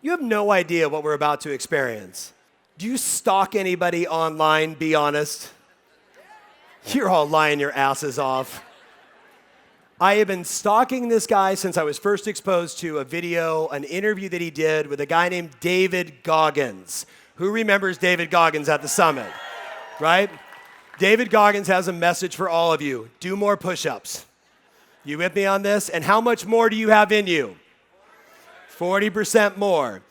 You have no idea what we're about to experience. Do you stalk anybody online? Be honest. You're all lying your asses off. I have been stalking this guy since I was first exposed to a video, an interview that he did with a guy named David Goggins. Who remembers David Goggins at the summit, right? David Goggins has a message for all of you. Do more push-ups. You with me on this? And how much more do you have in you? 40% more.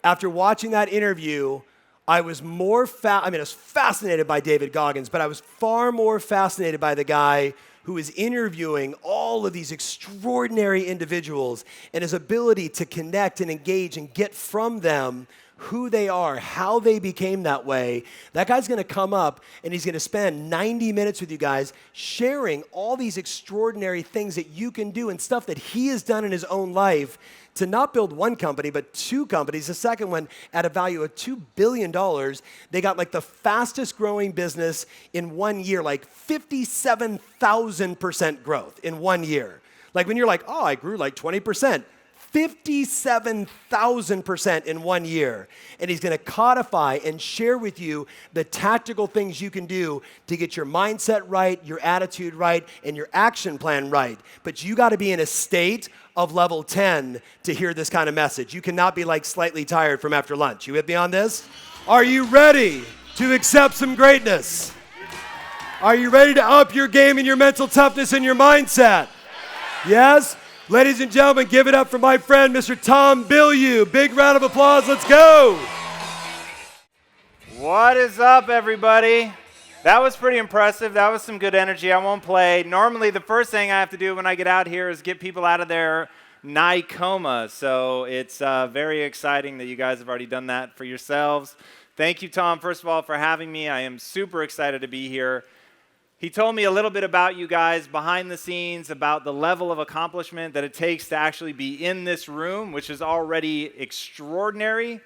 After watching that interview, I was I was fascinated by David Goggins, but I was far more fascinated by the guy who is interviewing all of these extraordinary individuals and his ability to connect and engage and get from them who they are, how they became that way. That guy's gonna come up and he's gonna spend 90 minutes with you guys sharing all these extraordinary things that you can do and stuff that he has done in his own life to not build one company, but two companies. The second one at a value of $2 billion. They got like the fastest growing business in 1 year, like 57,000% growth in 1 year. Like when you're like, oh, I grew like 20%. 57,000% in 1 year. And he's gonna codify and share with you the tactical things you can do to get your mindset right, your attitude right, and your action plan right. But you gotta be in a state of level 10 to hear this kind of message. You cannot be like slightly tired from after lunch. You with me on this? Are you ready to accept some greatness? Are you ready to up your game and your mental toughness and your mindset? Yes? Ladies and gentlemen, give it up for my friend, Mr. Tom Bilyeu. Big round of applause, let's go. What is up, everybody? That was pretty impressive. That was some good energy. I won't play. Normally, the first thing I have to do when I get out here is get people out of their night coma. So it's very exciting that you guys have already done that for yourselves. Thank you, Tom, first of all, for having me. I am super excited to be here. He told me a little bit about you guys behind the scenes, about the level of accomplishment that it takes to actually be in this room, which is already extraordinary.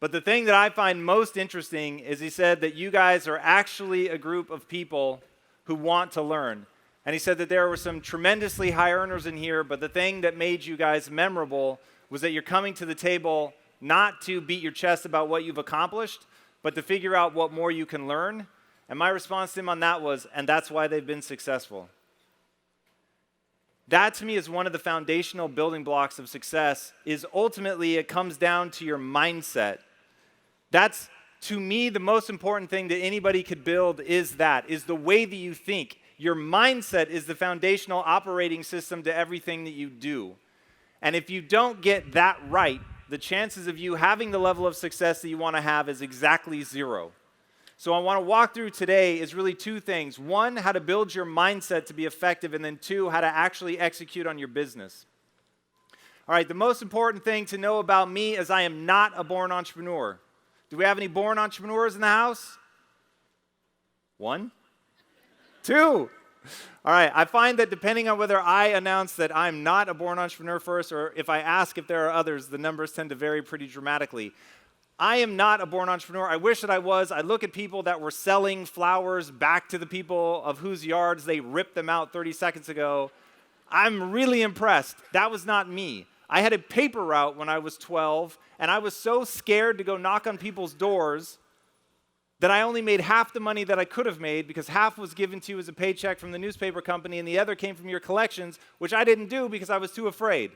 But the thing that I find most interesting is he said that you guys are actually a group of people who want to learn. And he said that there were some tremendously high earners in here, but the thing that made you guys memorable was that you're coming to the table not to beat your chest about what you've accomplished, but to figure out what more you can learn. And my response to him on that was, and that's why they've been successful. That to me is one of the foundational building blocks of success, is ultimately it comes down to your mindset. That's, to me, the most important thing that anybody could build is the way that you think. Your mindset is the foundational operating system to everything that you do. And if you don't get that right, the chances of you having the level of success that you want to have is exactly zero. So I want to walk through today is really two things. One, how to build your mindset to be effective, and then two, how to actually execute on your business. All right, the most important thing to know about me is I am not a born entrepreneur. Do we have any born entrepreneurs in the house? 1? 2. All right, I find that depending on whether I announce that I'm not a born entrepreneur first, or if I ask if there are others, the numbers tend to vary pretty dramatically. I am not a born entrepreneur. I wish that I was. I look at people that were selling flowers back to the people of whose yards they ripped them out 30 seconds ago. I'm really impressed. That was not me. I had a paper route when I was 12, and I was so scared to go knock on people's doors that I only made half the money that I could have made, because half was given to you as a paycheck from the newspaper company and the other came from your collections, which I didn't do because I was too afraid.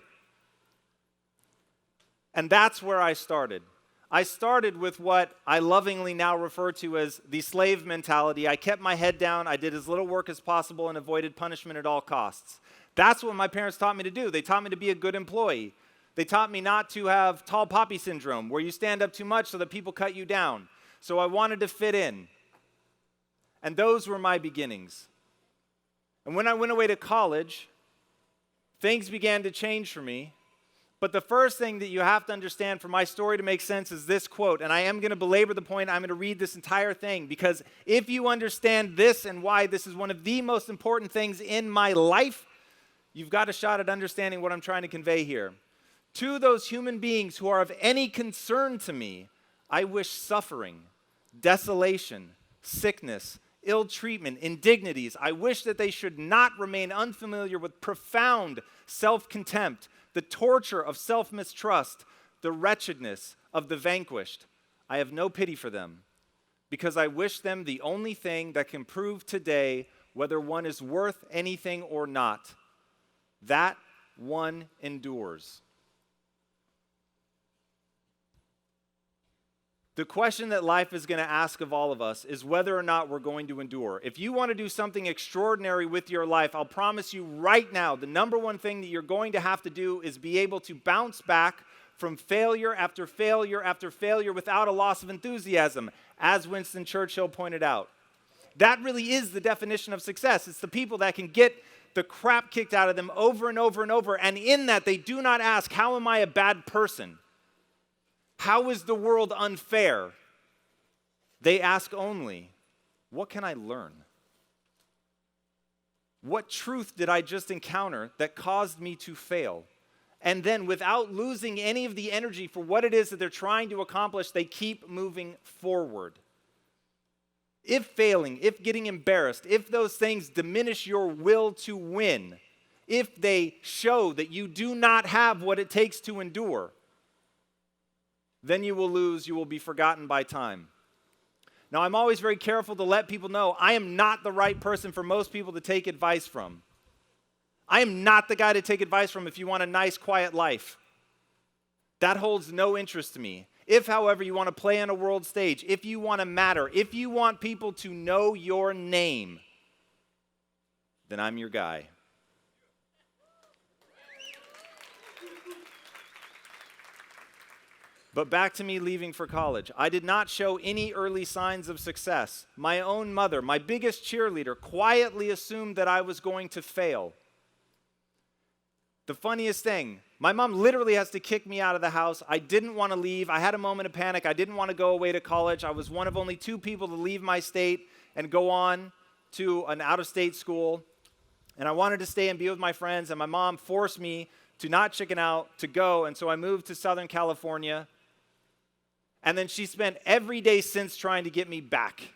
And that's where I started. I started with what I lovingly now refer to as the slave mentality. I kept my head down, I did as little work as possible, and avoided punishment at all costs. That's what my parents taught me to do. They taught me to be a good employee. They taught me not to have tall poppy syndrome, where you stand up too much so that people cut you down. So I wanted to fit in. And those were my beginnings. And when I went away to college, things began to change for me. But the first thing that you have to understand for my story to make sense is this quote, and I am going to belabor the point. I'm going to read this entire thing, because if you understand this and why this is one of the most important things in my life, you've got a shot at understanding what I'm trying to convey here. To those human beings who are of any concern to me, I wish suffering, desolation, sickness, ill treatment, indignities. I wish that they should not remain unfamiliar with profound self-contempt, the torture of self-mistrust, the wretchedness of the vanquished. I have no pity for them, because I wish them the only thing that can prove today whether one is worth anything or not. That one endures. The question that life is going to ask of all of us is whether or not we're going to endure. If you want to do something extraordinary with your life, I'll promise you right now, the number one thing that you're going to have to do is be able to bounce back from failure after failure after failure without a loss of enthusiasm, as Winston Churchill pointed out. That really is the definition of success. It's the people that can get the crap kicked out of them over and over and over, and in that they do not ask, how am I a bad person? How is the world unfair? They ask only, what can I learn? What truth did I just encounter that caused me to fail? And then, without losing any of the energy for what it is that they're trying to accomplish, they keep moving forward. If failing, if getting embarrassed, if those things diminish your will to win, if they show that you do not have what it takes to endure, then you will lose, you will be forgotten by time. Now, I'm always very careful to let people know I am not the right person for most people to take advice from. I am not the guy to take advice from if you want a nice, quiet life. That holds no interest to me. If, however, you want to play on a world stage, if you want to matter, if you want people to know your name, then I'm your guy. But back to me leaving for college. I did not show any early signs of success. My own mother, my biggest cheerleader, quietly assumed that I was going to fail. The funniest thing, my mom literally has to kick me out of the house. I didn't want to leave. I had a moment of panic. I didn't want to go away to college. I was one of only 2 people to leave my state and go on to an out-of-state school. And I wanted to stay and be with my friends, and my mom forced me to not chicken out, to go. And so I moved to Southern California. And then she spent every day since trying to get me back.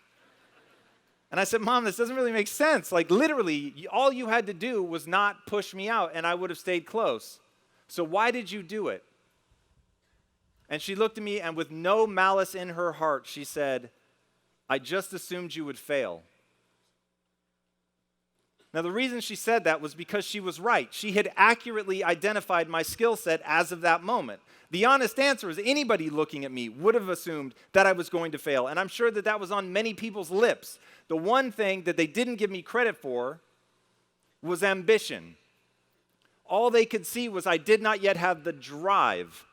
And I said, Mom, this doesn't really make sense. Like, literally, all you had to do was not push me out, and I would have stayed close. So why did you do it? And she looked at me, and with no malice in her heart, she said, I just assumed you would fail. Now, the reason she said that was because she was right. She had accurately identified my skill set as of that moment. The honest answer is anybody looking at me would have assumed that I was going to fail, and I'm sure that that was on many people's lips. The one thing that they didn't give me credit for was ambition. All they could see was I did not yet have the drive.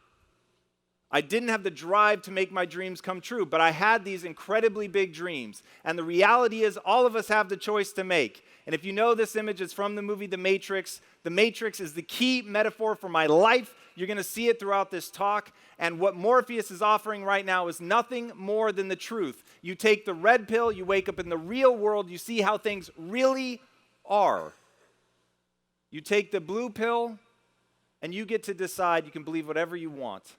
I didn't have the drive to make my dreams come true, but I had these incredibly big dreams. And the reality is all of us have the choice to make. And if you know this image, it's from the movie The Matrix. The Matrix is the key metaphor for my life. You're going to see it throughout this talk. And what Morpheus is offering right now is nothing more than the truth. You take the red pill, you wake up in the real world, you see how things really are. You take the blue pill, and you get to decide you can believe whatever you want.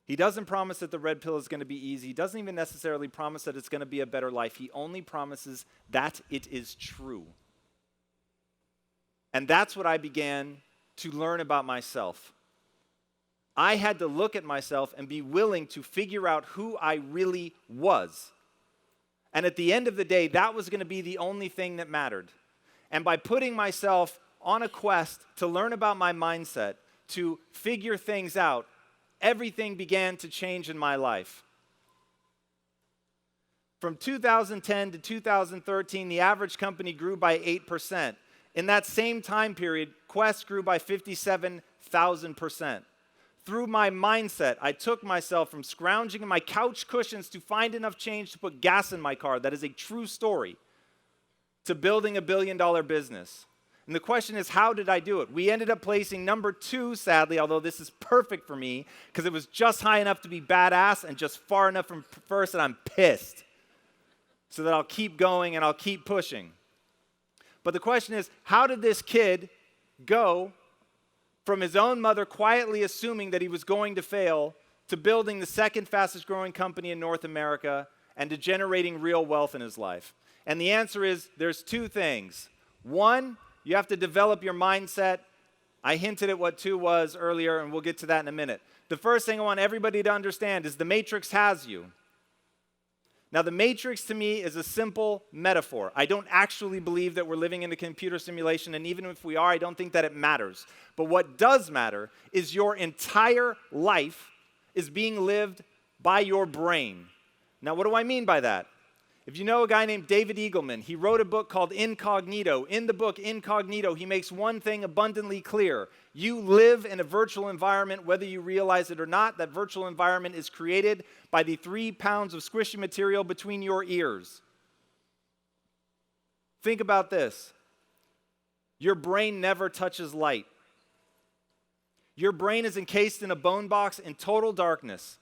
He doesn't promise that the red pill is going to be easy. He doesn't even necessarily promise that it's going to be a better life. He only promises that it is true. And that's what I began to learn about myself. I had to look at myself and be willing to figure out who I really was. And at the end of the day, that was going to be the only thing that mattered. And by putting myself on a quest to learn about my mindset, to figure things out, everything began to change in my life. From 2010 to 2013, the average company grew by 8%. In that same time period, Quest grew by 57,000%. Through my mindset, I took myself from scrounging in my couch cushions to find enough change to put gas in my car, that is a true story, to building a billion-dollar business. And the question is, how did I do it? We ended up placing number 2, sadly, although this is perfect for me, because it was just high enough to be badass and just far enough from first, and I'm pissed. So that I'll keep going and I'll keep pushing. But the question is, how did this kid go from his own mother quietly assuming that he was going to fail to building the second fastest growing company in North America and to generating real wealth in his life? And the answer is, there's 2 things. 1, you have to develop your mindset. I hinted at what 2 was earlier, and we'll get to that in a minute. The first thing I want everybody to understand is the matrix has you. Now, the matrix to me is a simple metaphor. I don't actually believe that we're living in a computer simulation, and even if we are, I don't think that it matters. But what does matter is your entire life is being lived by your brain. Now, what do I mean by that? If you know a guy named David Eagleman, he wrote a book called Incognito. In the book Incognito, he makes one thing abundantly clear. You live in a virtual environment, whether you realize it or not. That virtual environment is created by the 3 pounds of squishy material between your ears. Think about this. Your brain never touches light. Your brain is encased in a bone box in total darkness,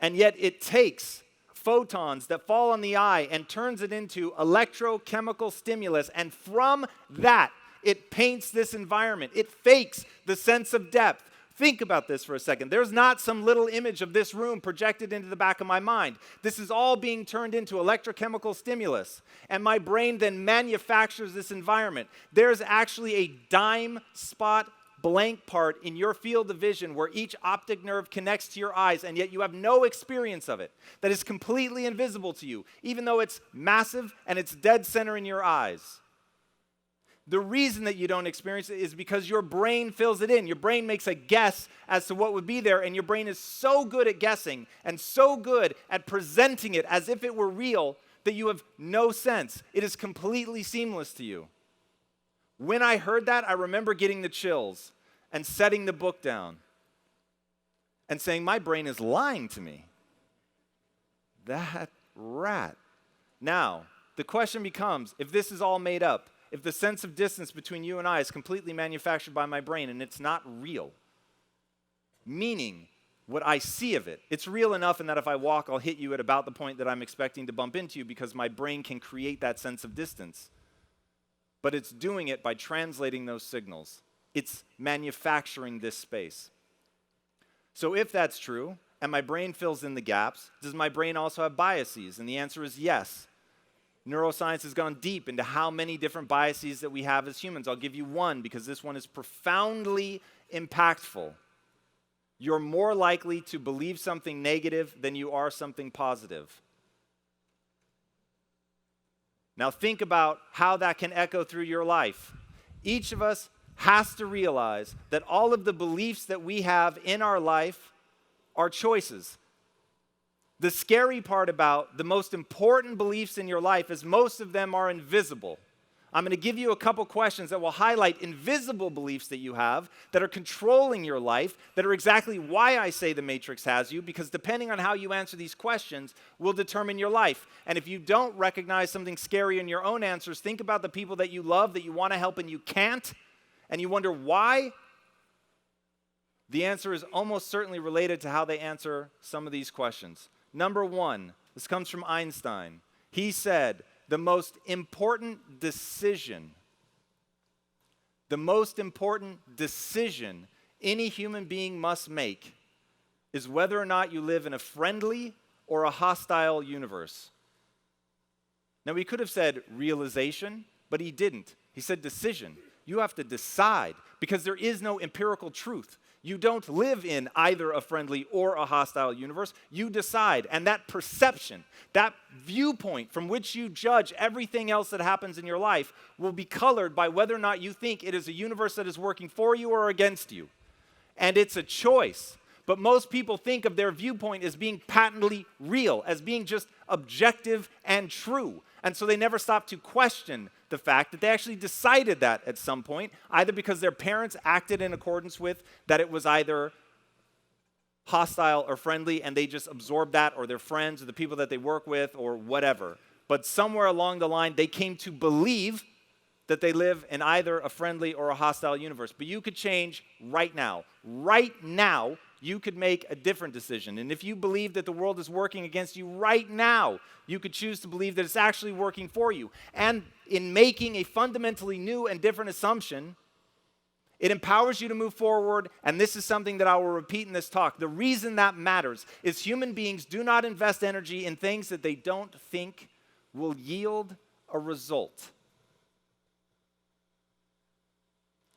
and yet it takes photons that fall on the eye and turns it into electrochemical stimulus, and from that, it paints this environment. It fakes the sense of depth. Think about this for a second. There's not some little image of this room projected into the back of my mind. This is all being turned into electrochemical stimulus, and my brain then manufactures this environment. There's actually a dime spot blank part in your field of vision where each optic nerve connects to your eyes, and yet you have no experience of it. That is completely invisible to you, even though it's massive and it's dead center in your eyes. The reason that you don't experience it is because your brain fills it in. Your brain makes a guess as to what would be there, and your brain is so good at guessing and so good at presenting it as if it were real that you have no sense. It is completely seamless to you. When I heard that, I remember getting the chills and setting the book down and saying, my brain is lying to me. That rat. Now, the question becomes, if this is all made up, if the sense of distance between you and I is completely manufactured by my brain and it's not real, meaning what I see of it, it's real enough in that if I walk, I'll hit you at about the point that I'm expecting to bump into you because my brain can create that sense of distance. But it's doing it by translating those signals. It's manufacturing this space. So if that's true, and my brain fills in the gaps, does my brain also have biases? And the answer is yes. Neuroscience has gone deep into how many different biases that we have as humans. I'll give you one because this one is profoundly impactful. You're more likely to believe something negative than you are something positive. Now think about how that can echo through your life. Each of us has to realize that all of the beliefs that we have in our life are choices. The scary part about the most important beliefs in your life is most of them are invisible. I'm going to give you a couple questions that will highlight invisible beliefs that you have that are controlling your life, that are exactly why I say the matrix has you, because depending on how you answer these questions will determine your life. And if you don't recognize something scary in your own answers, think about the people that you love, that you want to help and you can't, and you wonder why. The answer is almost certainly related to how they answer some of these questions. Number one, this comes from Einstein. He said, the most important decision any human being must make is whether or not you live in a friendly or a hostile universe. Now, he could have said realization, but he didn't. He said decision. You have to decide because there is no empirical truth. You don't live in either a friendly or a hostile universe. You decide. And that perception, that viewpoint from which you judge everything else that happens in your life will be colored by whether or not you think it is a universe that is working for you or against you. And it's a choice. But most people think of their viewpoint as being patently real, as being just objective and true. And so they never stop to question the fact that they actually decided that at some point, either because their parents acted in accordance with that it was either hostile or friendly, and they just absorbed that, or their friends or the people that they work with or whatever. But somewhere along the line, they came to believe that they live in either a friendly or a hostile universe. But you could change right now. Right now, you could make a different decision. And if you believe that the world is working against you right now, you could choose to believe that it's actually working for you. And in making a fundamentally new and different assumption, it empowers you to move forward, and this is something that I will repeat in this talk. The reason that matters is human beings do not invest energy in things that they don't think will yield a result.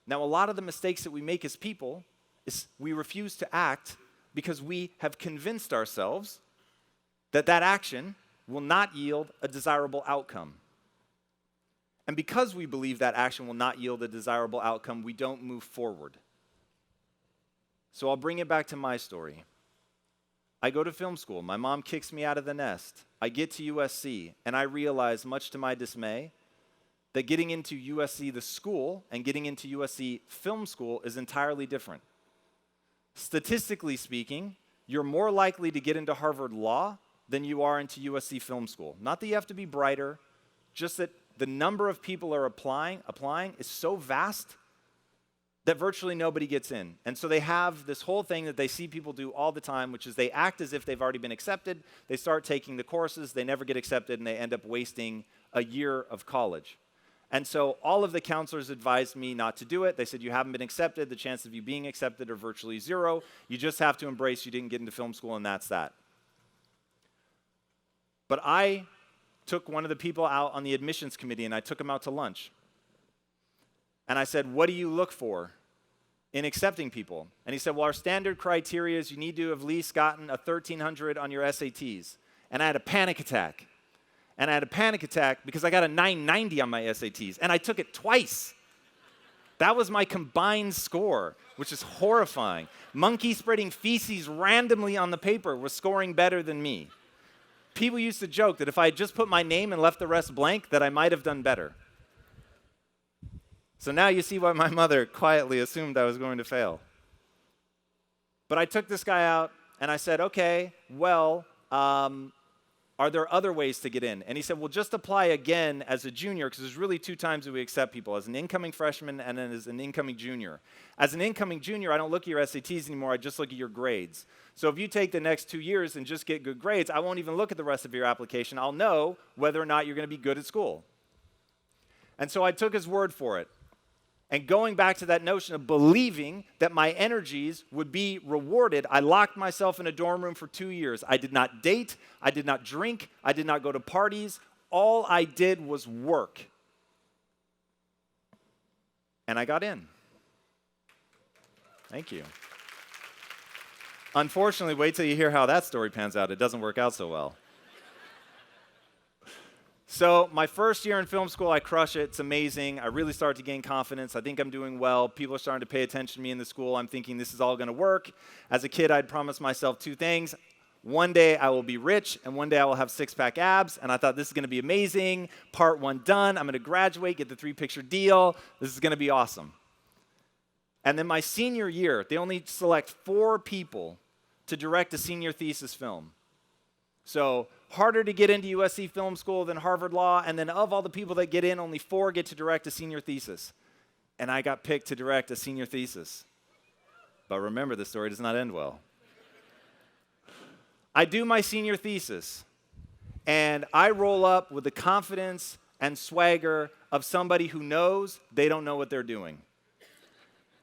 Now, a lot of the mistakes that we make as people is we refuse to act because we have convinced ourselves that that action will not yield a desirable outcome. And because we believe that action will not yield a desirable outcome, we don't move forward. So I'll bring it back to my story. I go to film school. My mom kicks me out of the nest. I get to USC, and I realize, much to my dismay, that getting into USC, the school, and getting into USC film school is entirely different. Statistically speaking, you're more likely to get into Harvard Law than you are into USC film school. Not that you have to be brighter, just that the number of people are applying is so vast that virtually nobody gets in. And so they have this whole thing that they see people do all the time, which is they act as if they've already been accepted, they start taking the courses, they never get accepted, and they end up wasting a year of college. And so all of the counselors advised me not to do it. They said, you haven't been accepted, the chances of you being accepted are virtually zero. You just have to embrace you didn't get into film school, and that's that. But I took one of the people out on the admissions committee, and I took him out to lunch. And I said, what do you look for in accepting people? And he said, well, our standard criteria is you need to have at least gotten a 1,300 on your SATs. And I had a panic attack. And I had a panic attack because I got a 990 on my SATs, and I took it twice. That was my combined score, which is horrifying. Monkey spreading feces randomly on the paper was scoring better than me. People used to joke that if I had just put my name and left the rest blank, that I might have done better. So now you see why my mother quietly assumed I was going to fail. But I took this guy out, and I said, okay, well, are there other ways to get in? And he said, well, just apply again as a junior, because there's really two times that we accept people, as an incoming freshman and then as an incoming junior. As an incoming junior, I don't look at your SATs anymore, I just look at your grades. So if you take the next 2 years and just get good grades, I won't even look at the rest of your application. I'll know whether or not you're going to be good at school. And so I took his word for it. And going back to that notion of believing that my energies would be rewarded, I locked myself in a dorm room for 2 years. I did not date, I did not drink, I did not go to parties. All I did was work. And I got in. Thank you. Unfortunately, wait till you hear how that story pans out. It doesn't work out so well. So my first year in film school, I crush it. It's amazing. I really start to gain confidence. I think I'm doing well. People are starting to pay attention to me in the school. I'm thinking this is all going to work. As a kid, I'd promised myself 2 things. One day I will be rich, and one day I will have 6-pack abs. And I thought this is going to be amazing. Part 1 done. I'm going to graduate, get the 3-picture deal. This is going to be awesome. And then my senior year, they only select 4 people to direct a senior thesis film. So harder to get into USC Film School than Harvard Law, and then of all the people that get in, only 4 get to direct a senior thesis. And I got picked to direct a senior thesis. But remember, the story does not end well. I do my senior thesis, and I roll up with the confidence and swagger of somebody who knows they don't know what they're doing.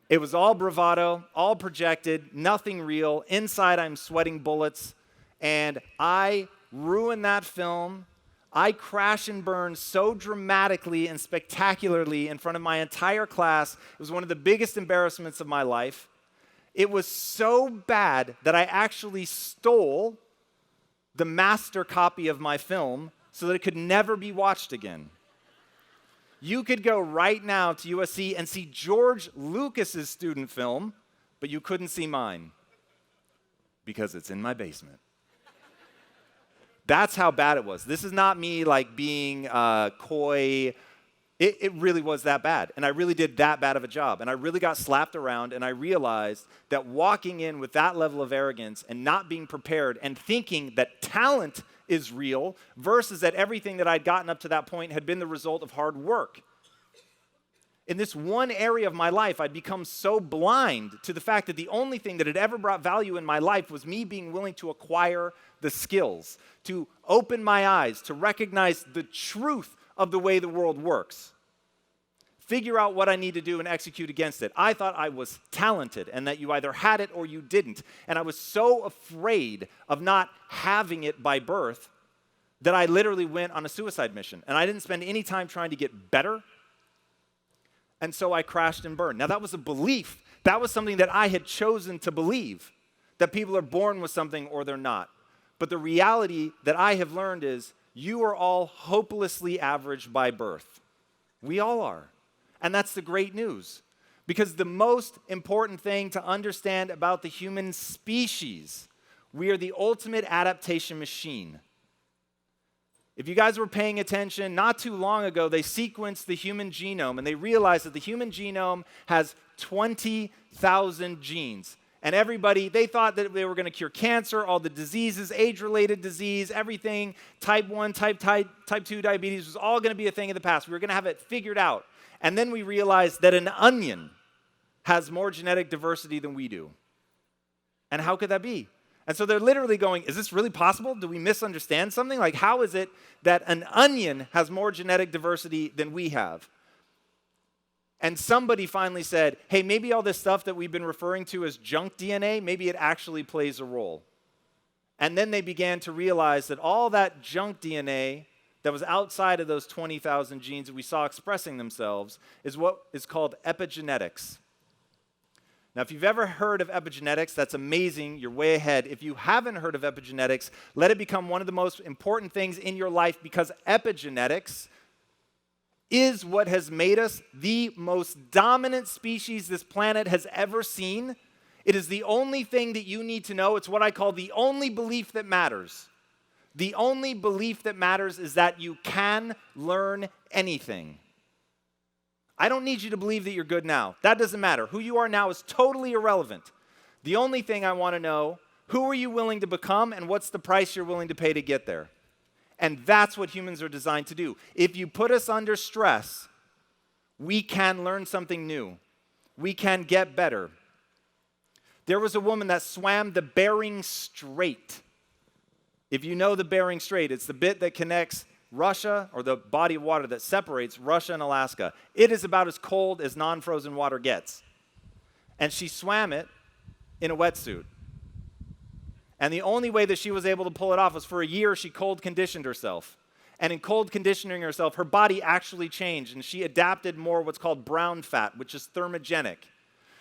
It was all bravado, all projected, nothing real. Inside, I'm sweating bullets. And I ruined that film. I crash and burn so dramatically and spectacularly in front of my entire class. It was one of the biggest embarrassments of my life. It was so bad that I actually stole the master copy of my film so that it could never be watched again. You could go right now to USC and see George Lucas's student film, but you couldn't see mine because it's in my basement. That's how bad it was. This is not me like being coy. It really was that bad. And I really did that bad of a job. And I really got slapped around, and I realized that walking in with that level of arrogance and not being prepared and thinking that talent is real versus that everything that I'd gotten up to that point had been the result of hard work. In this one area of my life, I'd become so blind to the fact that the only thing that had ever brought value in my life was me being willing to acquire the skills, to open my eyes, to recognize the truth of the way the world works. Figure out what I need to do and execute against it. I thought I was talented and that you either had it or you didn't. And I was so afraid of not having it by birth that I literally went on a suicide mission. And I didn't spend any time trying to get better. and so I crashed and burned. Now, that was a belief. That was something that I had chosen to believe, that people are born with something or they're not. But the reality that I have learned is you are all hopelessly average by birth. We all are. And that's the great news. Because the most important thing to understand about the human species, we are the ultimate adaptation machine. If you guys were paying attention, not too long ago, they sequenced the human genome, and they realized that the human genome has 20,000 genes. And everybody, they thought that they were going to cure cancer, all the diseases, age-related disease, everything, type 1, type 2 diabetes was all going to be a thing of the past. We were going to have it figured out. And then we realized that an onion has more genetic diversity than we do. And how could that be? And so they're literally going, is this really possible? Do we misunderstand something? Like, how is it that an onion has more genetic diversity than we have? And somebody finally said, hey, maybe all this stuff that we've been referring to as junk DNA, maybe it actually plays a role. And then they began to realize that all that junk DNA that was outside of those 20,000 genes that we saw expressing themselves is what is called epigenetics. Now, if you've ever heard of epigenetics, that's amazing. You're way ahead. If you haven't heard of epigenetics, let it become one of the most important things in your life, because epigenetics is what has made us the most dominant species this planet has ever seen. It is the only thing that you need to know. It's what I call the only belief that matters. The only belief that matters is that you can learn anything. I don't need you to believe that you're good now. That doesn't matter. Who you are now is totally irrelevant. The only thing I want to know, who are you willing to become, and what's the price you're willing to pay to get there? And that's what humans are designed to do. If you put us under stress, we can learn something new. We can get better. There was a woman that swam the Bering Strait. If you know the Bering Strait, it's the bit that connects Russia, or the body of water that separates Russia and Alaska. It is about as cold as non-frozen water gets. And she swam it in a wetsuit. And the only way that she was able to pull it off was for a year she cold conditioned herself. And in cold conditioning herself, her body actually changed, and she adapted more what's called brown fat, which is thermogenic.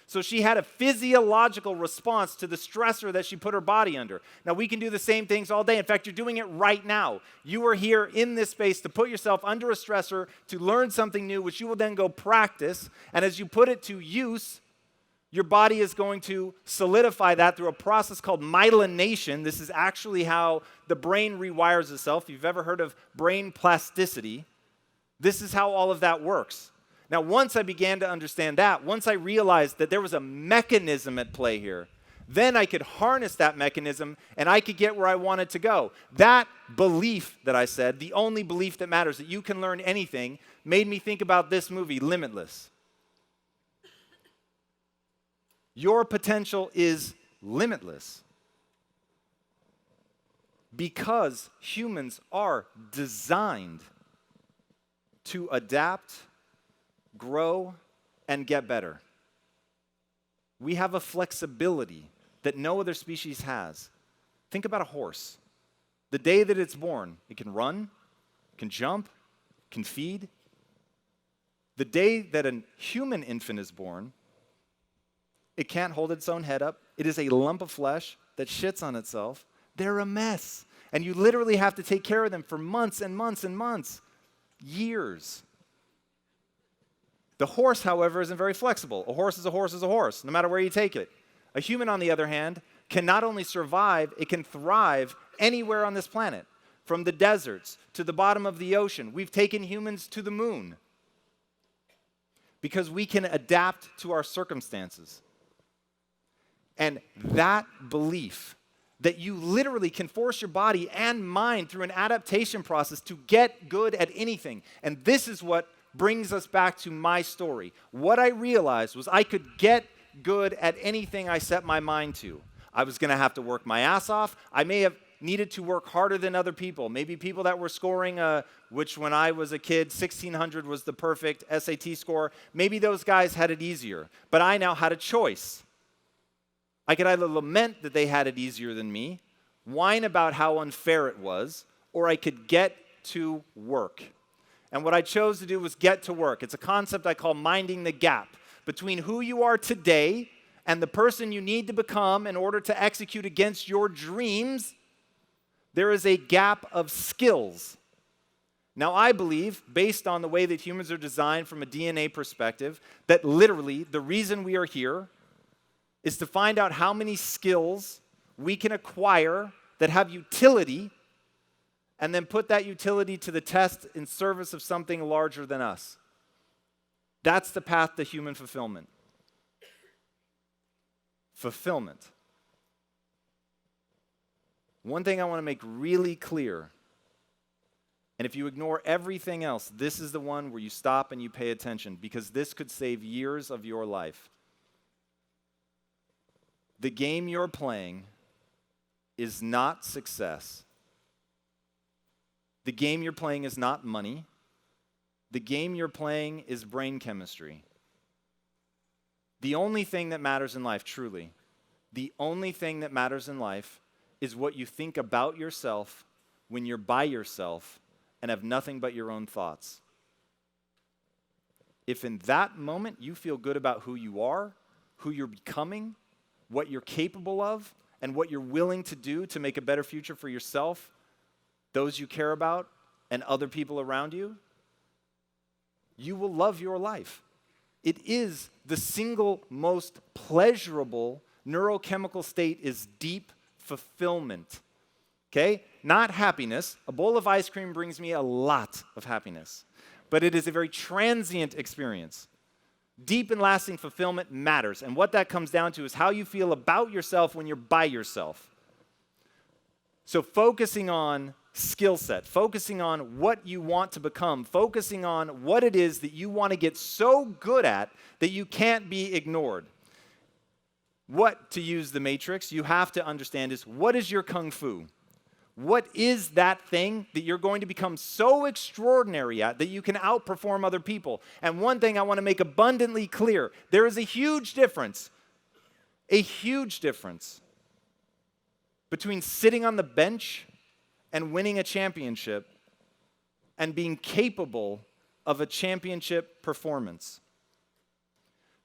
So she had a physiological response to the stressor that she put her body under. Now, we can do the same things all day. In fact, you're doing it right now. You are here in this space to put yourself under a stressor, to learn something new, which you will then go practice. And as you put it to use, your body is going to solidify that through a process called myelination. This is actually how the brain rewires itself. If you've ever heard of brain plasticity, this is how all of that works. Now, once I began to understand that, once I realized that there was a mechanism at play here, then I could harness that mechanism and I could get where I wanted to go. That belief that I said, the only belief that matters, that you can learn anything, made me think about this movie, Limitless. Your potential is limitless because humans are designed to adapt, grow, and get better. We have a flexibility that no other species has. Think about a horse. The day that it's born, it can run, can jump, can feed. The day that a human infant is born, it can't hold its own head up. It is a lump of flesh that shits on itself. They're a mess. And you literally have to take care of them for months and months and months, years. The horse, however, isn't very flexible. A horse is a horse is a horse, no matter where you take it. A human, on the other hand, can not only survive, it can thrive anywhere on this planet. From the deserts to the bottom of the ocean. We've taken humans to the moon because we can adapt to our circumstances. And that belief that you literally can force your body and mind through an adaptation process to get good at anything. And this is what brings us back to my story. What I realized was I could get good at anything I set my mind to. I was going to have to work my ass off. I may have needed to work harder than other people. Maybe people that were scoring, which when I was a kid, 1,600 was the perfect SAT score. Maybe those guys had it easier. But I now had a choice. I could either lament that they had it easier than me, whine about how unfair it was, or I could get to work. And what I chose to do was get to work. It's a concept I call minding the gap between who you are today and the person you need to become in order to execute against your dreams. There is a gap of skills. Now, I believe, based on the way that humans are designed from a DNA perspective, that literally the reason we are here is to find out how many skills we can acquire that have utility, and then put that utility to the test in service of something larger than us. That's the path to human fulfillment. Fulfillment. One thing I want to make really clear, and if you ignore everything else, this is the one where you stop and you pay attention, because this could save years of your life. The game you're playing is not success. The game you're playing is not money. The game you're playing is brain chemistry. The only thing that matters in life, truly, the only thing that matters in life is what you think about yourself when you're by yourself and have nothing but your own thoughts. If in that moment you feel good about who you are, who you're becoming, what you're capable of, and what you're willing to do to make a better future for yourself, those you care about, and other people around you, you will love your life. It is the single most pleasurable neurochemical state is deep fulfillment. Okay? Not happiness. A bowl of ice cream brings me a lot of happiness, but it is a very transient experience. Deep and lasting fulfillment matters, and what that comes down to is how you feel about yourself when you're by yourself. So focusing on skill set, focusing on what you want to become, focusing on what it is that you want to get so good at that you can't be ignored. What, to use the matrix, you have to understand is, what is your kung fu? What is that thing that you're going to become so extraordinary at that you can outperform other people? And one thing I want to make abundantly clear, there is a huge difference between sitting on the bench and winning a championship and being capable of a championship performance.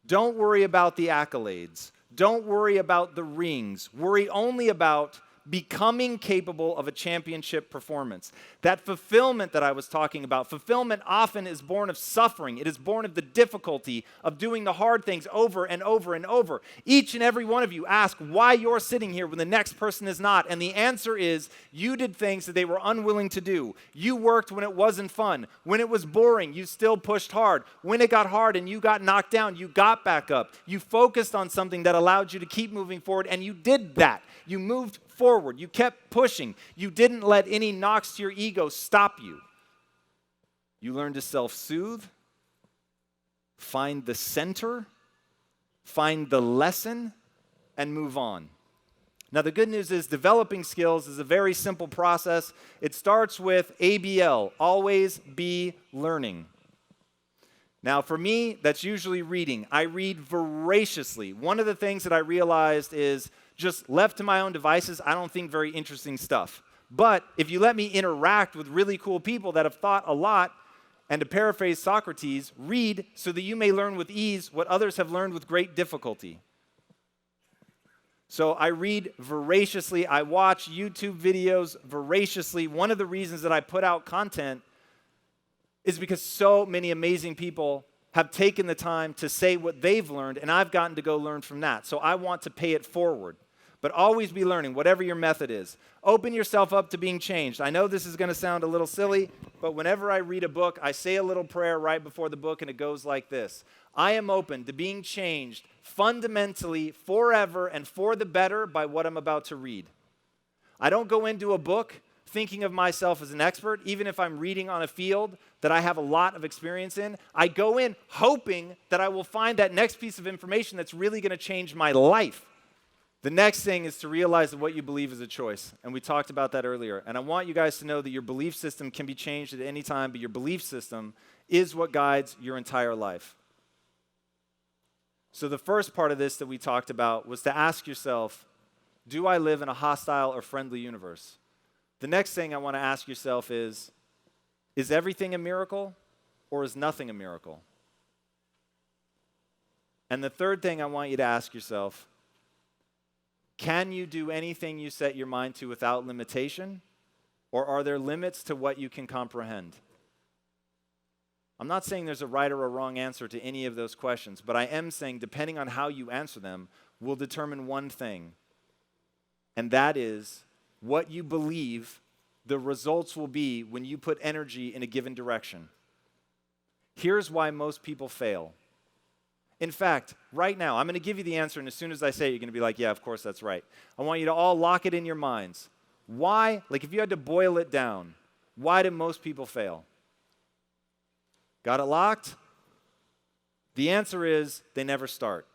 Don't worry about the accolades. Don't worry about the rings. Worry only about becoming capable of a championship performance. That fulfillment that I was talking about, fulfillment often is born of suffering. It is born of the difficulty of doing the hard things over and over and over. Each and every one of you ask why you're sitting here when the next person is not, and the answer is you did things that they were unwilling to do. You worked when it wasn't fun. When it was boring, you still pushed hard. When it got hard and you got knocked down, you got back up. You focused on something that allowed you to keep moving forward, and you did that. You moved forward. You kept pushing. You didn't let any knocks to your ego stop you. You learned to self-soothe, find the center, find the lesson, and move on. Now, the good news is developing skills is a very simple process. It starts with ABL, always be learning. Now, for me, that's usually reading. I read voraciously. One of the things that I realized is just left to my own devices, I don't think very interesting stuff. But if you let me interact with really cool people that have thought a lot, and to paraphrase Socrates, read so that you may learn with ease what others have learned with great difficulty. So I read voraciously. I watch YouTube videos voraciously. One of the reasons that I put out content is because so many amazing people have taken the time to say what they've learned, and I've gotten to go learn from that. So I want to pay it forward. But always be learning, whatever your method is. Open yourself up to being changed. I know this is going to sound a little silly, but whenever I read a book, I say a little prayer right before the book, and it goes like this. I am open to being changed fundamentally, forever, and for the better by what I'm about to read. I don't go into a book thinking of myself as an expert, even if I'm reading on a field that I have a lot of experience in. I go in hoping that I will find that next piece of information that's really going to change my life. The next thing is to realize that what you believe is a choice, and we talked about that earlier. And I want you guys to know that your belief system can be changed at any time, but your belief system is what guides your entire life. So the first part of this that we talked about was to ask yourself, do I live in a hostile or friendly universe? The next thing I want to ask yourself is everything a miracle or is nothing a miracle? And the third thing I want you to ask yourself, can you do anything you set your mind to without limitation? Or are there limits to what you can comprehend? I'm not saying there's a right or a wrong answer to any of those questions, but I am saying depending on how you answer them will determine one thing, and that is what you believe the results will be when you put energy in a given direction. Here's why most people fail. In fact, right now, I'm going to give you the answer, and as soon as I say it, you're going to be like, yeah, of course, that's right. I want you to all lock it in your minds. Why, like if you had to boil it down, why do most people fail? Got it locked? The answer is they never start.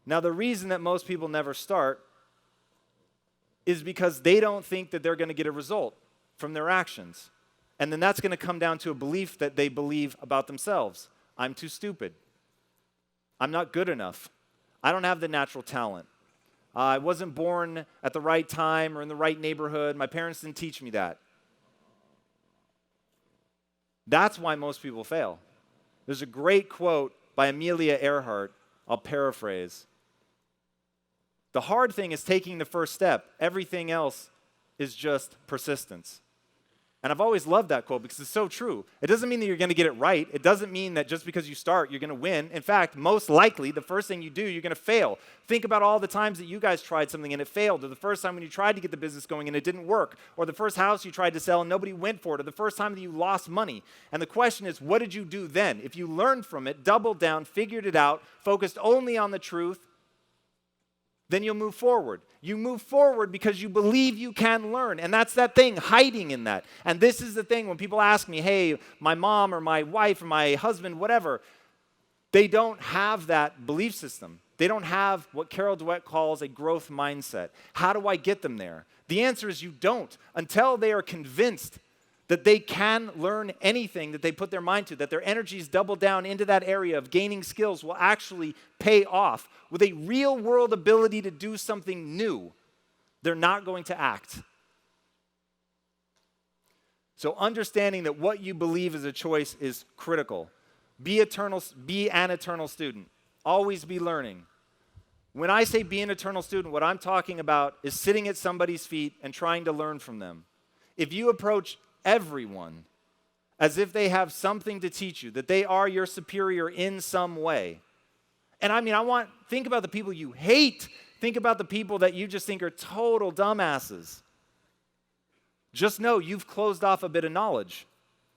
Now, the reason that most people never start is because they don't think that they're going to get a result from their actions. And then that's going to come down to a belief that they believe about themselves. I'm too stupid. I'm not good enough. I don't have the natural talent. I wasn't born at the right time or in the right neighborhood. My parents didn't teach me that. That's why most people fail. There's a great quote by Amelia Earhart. I'll paraphrase. The hard thing is taking the first step. Everything else is just persistence. And I've always loved that quote because it's so true. It doesn't mean that you're going to get it right. It doesn't mean that just because you start, you're going to win. In fact, most likely, the first thing you do, you're going to fail. Think about all the times that you guys tried something and it failed, or the first time when you tried to get the business going and it didn't work, or the first house you tried to sell and nobody went for it, or the first time that you lost money. And the question is, what did you do then? If you learned from it, doubled down, figured it out, focused only on the truth, then you'll move forward. You move forward because you believe you can learn. And that's that thing, hiding in that. And this is the thing when people ask me, hey, my mom or my wife or my husband, whatever, they don't have that belief system. They don't have what Carol Dweck calls a growth mindset. How do I get them there? The answer is you don't until they are convinced that they can learn anything that they put their mind to, that their energies double down into that area of gaining skills will actually pay off with a real-world ability to do something new. They're not going to act. So understanding that what you believe is a choice is critical. Be an eternal student. Always be learning. When I say be an eternal student, what I'm talking about is sitting at somebody's feet and trying to learn from them. If you approach everyone as if they have something to teach you, that they are your superior in some way. And I mean, think about the people you hate. Think about the people that you just think are total dumbasses. Just know you've closed off a bit of knowledge.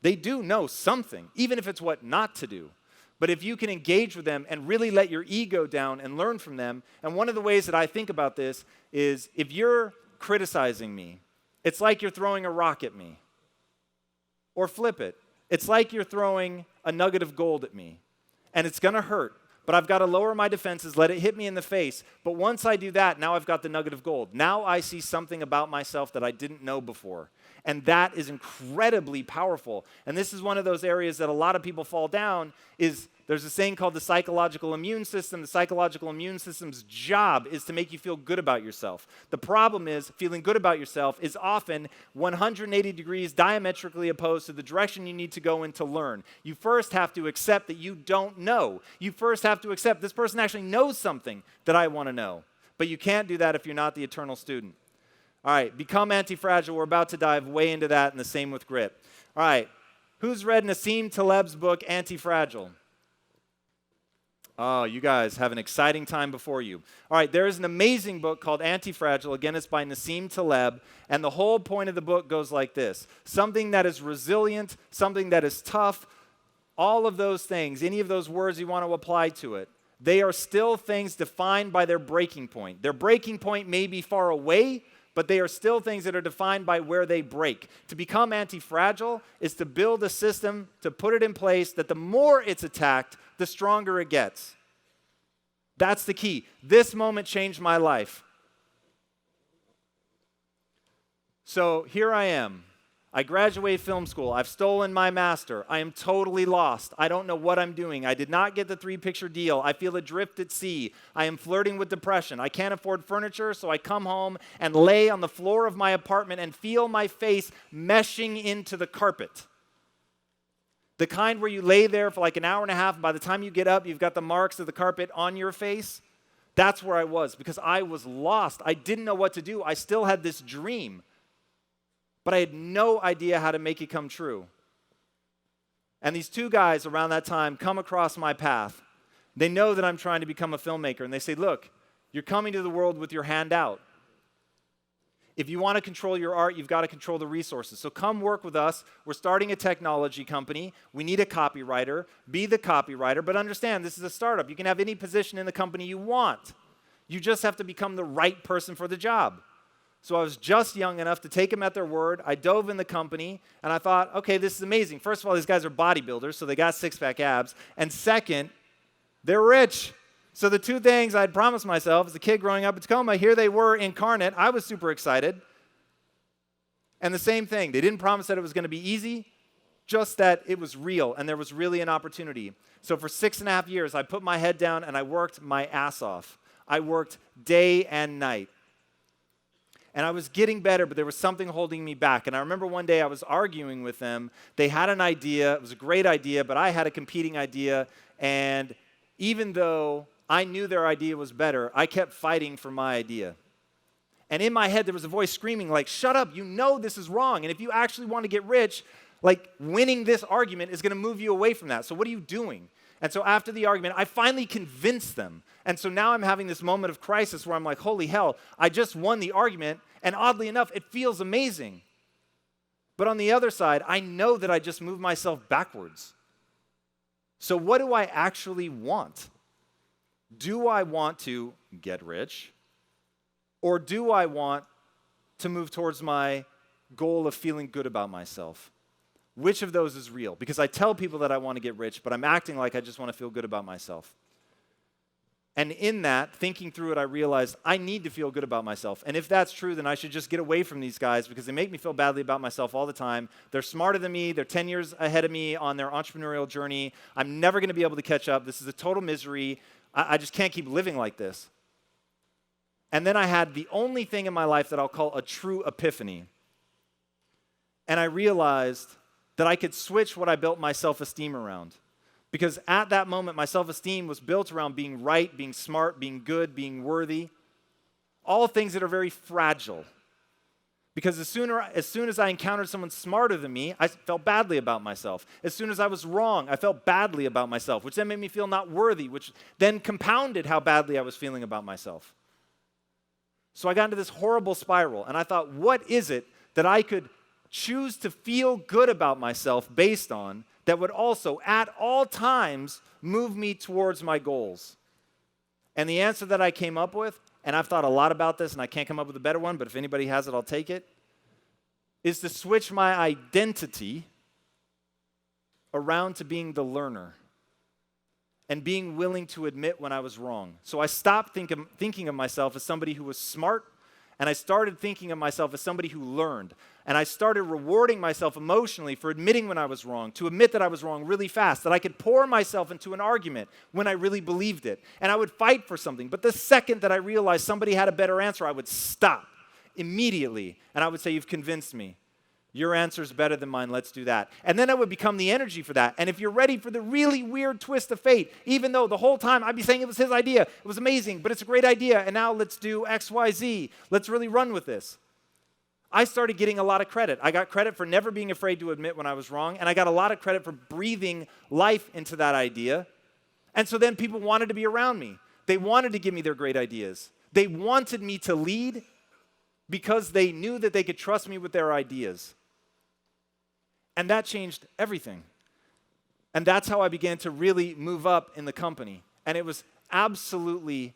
They do know something, even if it's what not to do. But if you can engage with them and really let your ego down and learn from them, and one of the ways that I think about this is if you're criticizing me, it's like you're throwing a rock at me. Or flip it. It's like you're throwing a nugget of gold at me. And it's going to hurt. But I've got to lower my defenses, let it hit me in the face. But once I do that, now I've got the nugget of gold. Now I see something about myself that I didn't know before. And that is incredibly powerful. And this is one of those areas that a lot of people fall down is there's a saying called the psychological immune system. The psychological immune system's job is to make you feel good about yourself. The problem is feeling good about yourself is often 180 degrees diametrically opposed to the direction you need to go in to learn. You first have to accept that you don't know. You first have to accept this person actually knows something that I want to know. But you can't do that if you're not the eternal student. All right, become anti-fragile. We're about to dive way into that, and the same with grit. All right, who's read Nassim Taleb's book, Anti-Fragile? Oh, you guys have an exciting time before you. All right, there is an amazing book called Anti-Fragile. Again, it's by Nassim Taleb, and the whole point of the book goes like this. Something that is resilient, something that is tough, all of those things, any of those words you want to apply to it, they are still things defined by their breaking point. Their breaking point may be far away, but they are still things that are defined by where they break. To become anti-fragile is to build a system, to put it in place, that the more it's attacked, the stronger it gets. That's the key. This moment changed my life. So here I am. I graduated film school. I've stolen my master. I am totally lost. I don't know what I'm doing. I did not get the 3-picture deal. I feel adrift at sea. I am flirting with depression. I can't afford furniture, so I come home and lay on the floor of my apartment and feel my face meshing into the carpet. The kind where you lay there for like an hour and a half, and by the time you get up, you've got the marks of the carpet on your face. That's where I was because I was lost. I didn't know what to do. I still had this dream, but I had no idea how to make it come true. And these two guys around that time come across my path. They know that I'm trying to become a filmmaker, and they say, look, you're coming to the world with your hand out. If you want to control your art, you've got to control the resources. So come work with us. We're starting a technology company. We need a copywriter. Be the copywriter. But understand, this is a startup. You can have any position in the company you want. You just have to become the right person for the job. So I was just young enough to take them at their word. I dove in the company, and I thought, okay, this is amazing. First of all, these guys are bodybuilders, so they got six-pack abs. And second, they're rich. So the two things I had promised myself as a kid growing up in Tacoma, here they were incarnate. I was super excited. And the same thing, they didn't promise that it was going to be easy, just that it was real and there was really an opportunity. So for 6.5 years, I put my head down and I worked my ass off. I worked day and night. And I was getting better, but there was something holding me back. And I remember one day I was arguing with them. They had an idea. It was a great idea, but I had a competing idea. And even though I knew their idea was better, I kept fighting for my idea. And in my head, there was a voice screaming like, shut up, you know this is wrong. And if you actually want to get rich, like winning this argument is going to move you away from that. So what are you doing? And so after the argument, I finally convinced them. And so now I'm having this moment of crisis where I'm like, holy hell, I just won the argument. And oddly enough, it feels amazing. But on the other side, I know that I just moved myself backwards. So what do I actually want? Do I want to get rich? Or do I want to move towards my goal of feeling good about myself? Which of those is real? Because I tell people that I want to get rich, but I'm acting like I just want to feel good about myself. And in that, thinking through it, I realized I need to feel good about myself. And if that's true, then I should just get away from these guys because they make me feel badly about myself all the time. They're smarter than me. They're 10 years ahead of me on their entrepreneurial journey. I'm never going to be able to catch up. This is a total misery. I just can't keep living like this. And then I had the only thing in my life that I'll call a true epiphany. And I realized that I could switch what I built my self-esteem around. Because at that moment, my self-esteem was built around being right, being smart, being good, being worthy. All things that are very fragile. Because as soon as I encountered someone smarter than me, I felt badly about myself. As soon as I was wrong, I felt badly about myself, which then made me feel not worthy, which then compounded how badly I was feeling about myself. So I got into this horrible spiral, and I thought, what is it that I could choose to feel good about myself based on that would also, at all times, move me towards my goals? And the answer that I came up with, and I've thought a lot about this, and I can't come up with a better one, but if anybody has it, I'll take it, is to switch my identity around to being the learner and being willing to admit when I was wrong. So I stopped thinking of myself as somebody who was smart, and I started thinking of myself as somebody who learned. And I started rewarding myself emotionally for admitting when I was wrong, to admit that I was wrong really fast, that I could pour myself into an argument when I really believed it. And I would fight for something. But the second that I realized somebody had a better answer, I would stop immediately. And I would say, you've convinced me. Your answer's better than mine, let's do that. And then I would become the energy for that. And if you're ready for the really weird twist of fate, even though the whole time I'd be saying it was his idea, it was amazing, but it's a great idea, and now let's do X, Y, Z. Let's really run with this. I started getting a lot of credit. I got credit for never being afraid to admit when I was wrong, and I got a lot of credit for breathing life into that idea. And so then people wanted to be around me. They wanted to give me their great ideas. They wanted me to lead because they knew that they could trust me with their ideas. And that changed everything. And that's how I began to really move up in the company. And it was absolutely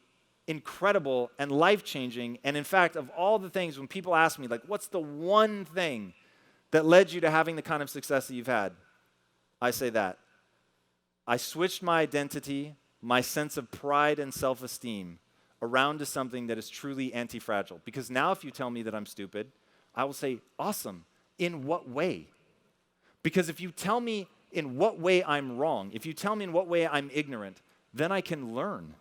incredible and life-changing. And in fact, of all the things, when people ask me, like, what's the one thing that led you to having the kind of success that you've had? I say that. I switched my identity, my sense of pride and self-esteem around to something that is truly anti-fragile. Because now if you tell me that I'm stupid, I will say, awesome. In what way? Because if you tell me in what way I'm wrong, if you tell me in what way I'm ignorant, then I can learn.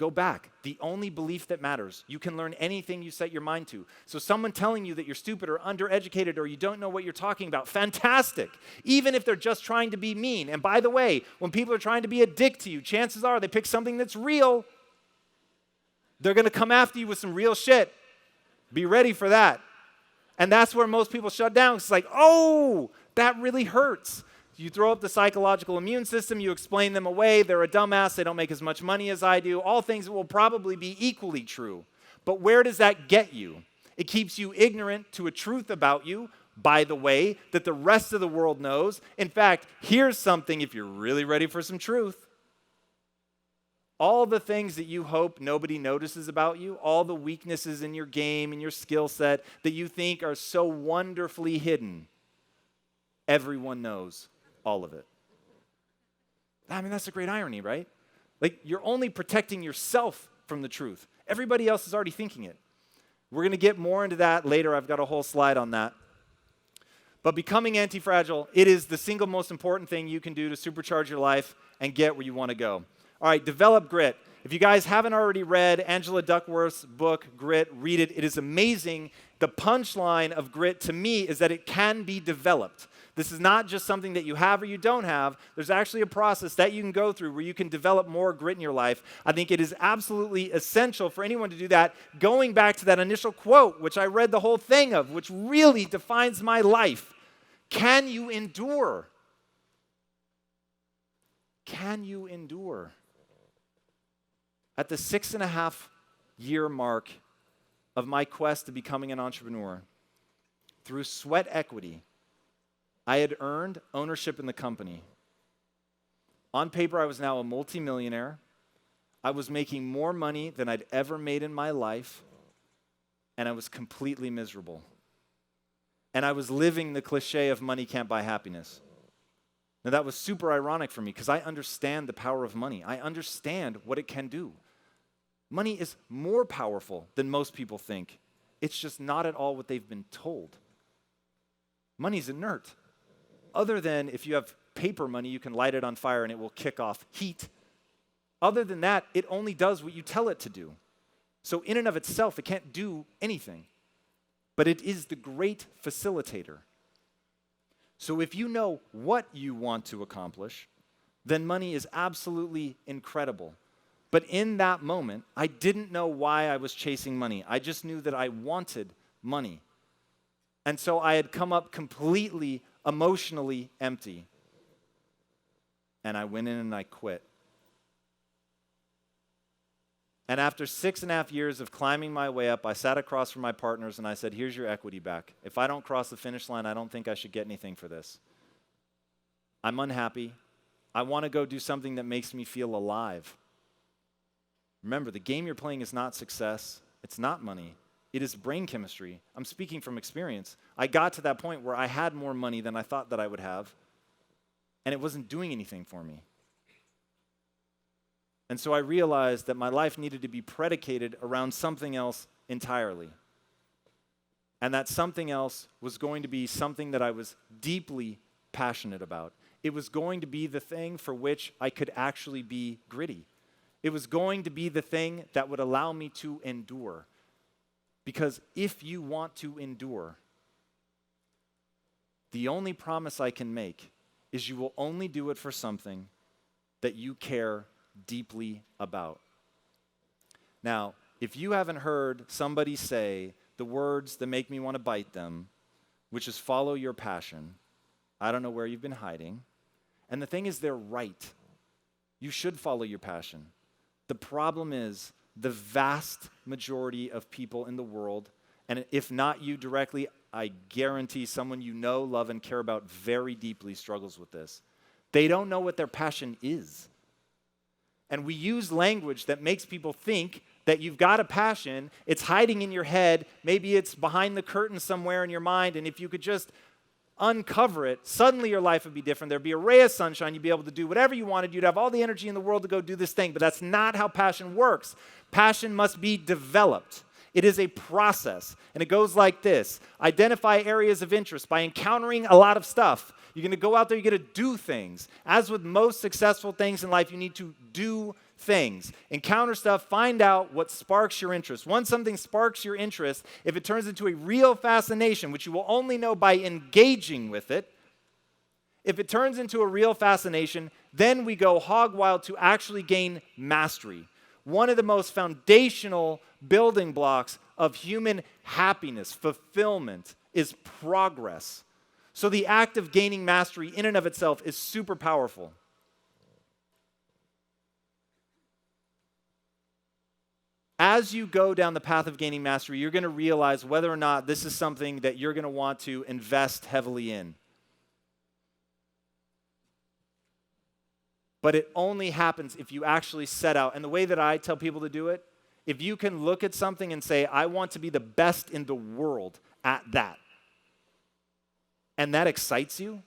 Go back. The only belief that matters. You can learn anything you set your mind to. So someone telling you that you're stupid or undereducated or you don't know what you're talking about, fantastic. Even if they're just trying to be mean. And by the way, when people are trying to be a dick to you, chances are they pick something that's real. They're going to come after you with some real shit. Be ready for that. And that's where most people shut down. It's like, oh, that really hurts. You throw up the psychological immune system, you explain them away, they're a dumbass, they don't make as much money as I do, all things that will probably be equally true. But where does that get you? It keeps you ignorant to a truth about you, by the way, that the rest of the world knows. In fact, here's something if you're really ready for some truth. All the things that you hope nobody notices about you, all the weaknesses in your game and your skill set that you think are so wonderfully hidden, everyone knows all of it. I mean, that's a great irony, right? Like, you're only protecting yourself from the truth. Everybody else is already thinking it. We're going to get more into that later. I've got a whole slide on that. But becoming anti-fragile, it is the single most important thing you can do to supercharge your life and get where you want to go. All right, develop grit. If you guys haven't already read Angela Duckworth's book, Grit, read it. It is amazing. The punchline of grit to me is that it can be developed. This is not just something that you have or you don't have. There's actually a process that you can go through where you can develop more grit in your life. I think it is absolutely essential for anyone to do that. Going back to that initial quote, which I read the whole thing of, which really defines my life. Can you endure? Can you endure? At the 6.5-year mark of my quest to becoming an entrepreneur, through sweat equity, I had earned ownership in the company. On paper, I was now a multimillionaire. I was making more money than I'd ever made in my life, and I was completely miserable. And I was living the cliche of money can't buy happiness. Now, that was super ironic for me because I understand the power of money. I understand what it can do. Money is more powerful than most people think. It's just not at all what they've been told. Money's inert. Other than if you have paper money, you can light it on fire and it will kick off heat. Other than that, it only does what you tell it to do. So in and of itself, it can't do anything. But it is the great facilitator. So if you know what you want to accomplish, then money is absolutely incredible. But in that moment, I didn't know why I was chasing money. I just knew that I wanted money. And so I had come up completely emotionally empty. And I went in and I quit. And after 6.5 years of climbing my way up, I sat across from my partners and I said, here's your equity back. If I don't cross the finish line, I don't think I should get anything for this. I'm unhappy. I want to go do something that makes me feel alive. Remember, the game you're playing is not success. It's not money. It is brain chemistry. I'm speaking from experience. I got to that point where I had more money than I thought that I would have, and it wasn't doing anything for me. And so I realized that my life needed to be predicated around something else entirely. And that something else was going to be something that I was deeply passionate about. It was going to be the thing for which I could actually be gritty. It was going to be the thing that would allow me to endure. Because if you want to endure, the only promise I can make is you will only do it for something that you care deeply about. Now, if you haven't heard somebody say the words that make me want to bite them, which is follow your passion, I don't know where you've been hiding. And the thing is, they're right. You should follow your passion. The problem is the vast majority of people in the world, and if not you directly, I guarantee someone you know, love, and care about very deeply struggles with this. They don't know what their passion is. And we use language that makes people think that you've got a passion, it's hiding in your head, maybe it's behind the curtain somewhere in your mind, and if you could just uncover it, suddenly your life would be different. There'd be a ray of sunshine. You'd be able to do whatever you wanted. You'd have all the energy in the world to go do this thing. But that's not how passion works. Passion must be developed. It is a process. And it goes like this. Identify areas of interest by encountering a lot of stuff. You're going to go out there, you're going to do things. As with most successful things in life, you need to do things. Encounter stuff, find out what sparks your interest. Once something sparks your interest, if it turns into a real fascination, which you will only know by engaging with it, if it turns into a real fascination, then we go hog wild to actually gain mastery. One of the most foundational building blocks of human happiness, fulfillment, is progress. So the act of gaining mastery in and of itself is super powerful. As you go down the path of gaining mastery, you're going to realize whether or not this is something that you're going to want to invest heavily in. But it only happens if you actually set out. And the way that I tell people to do it, if you can look at something and say, I want to be the best in the world at that, and that excites you,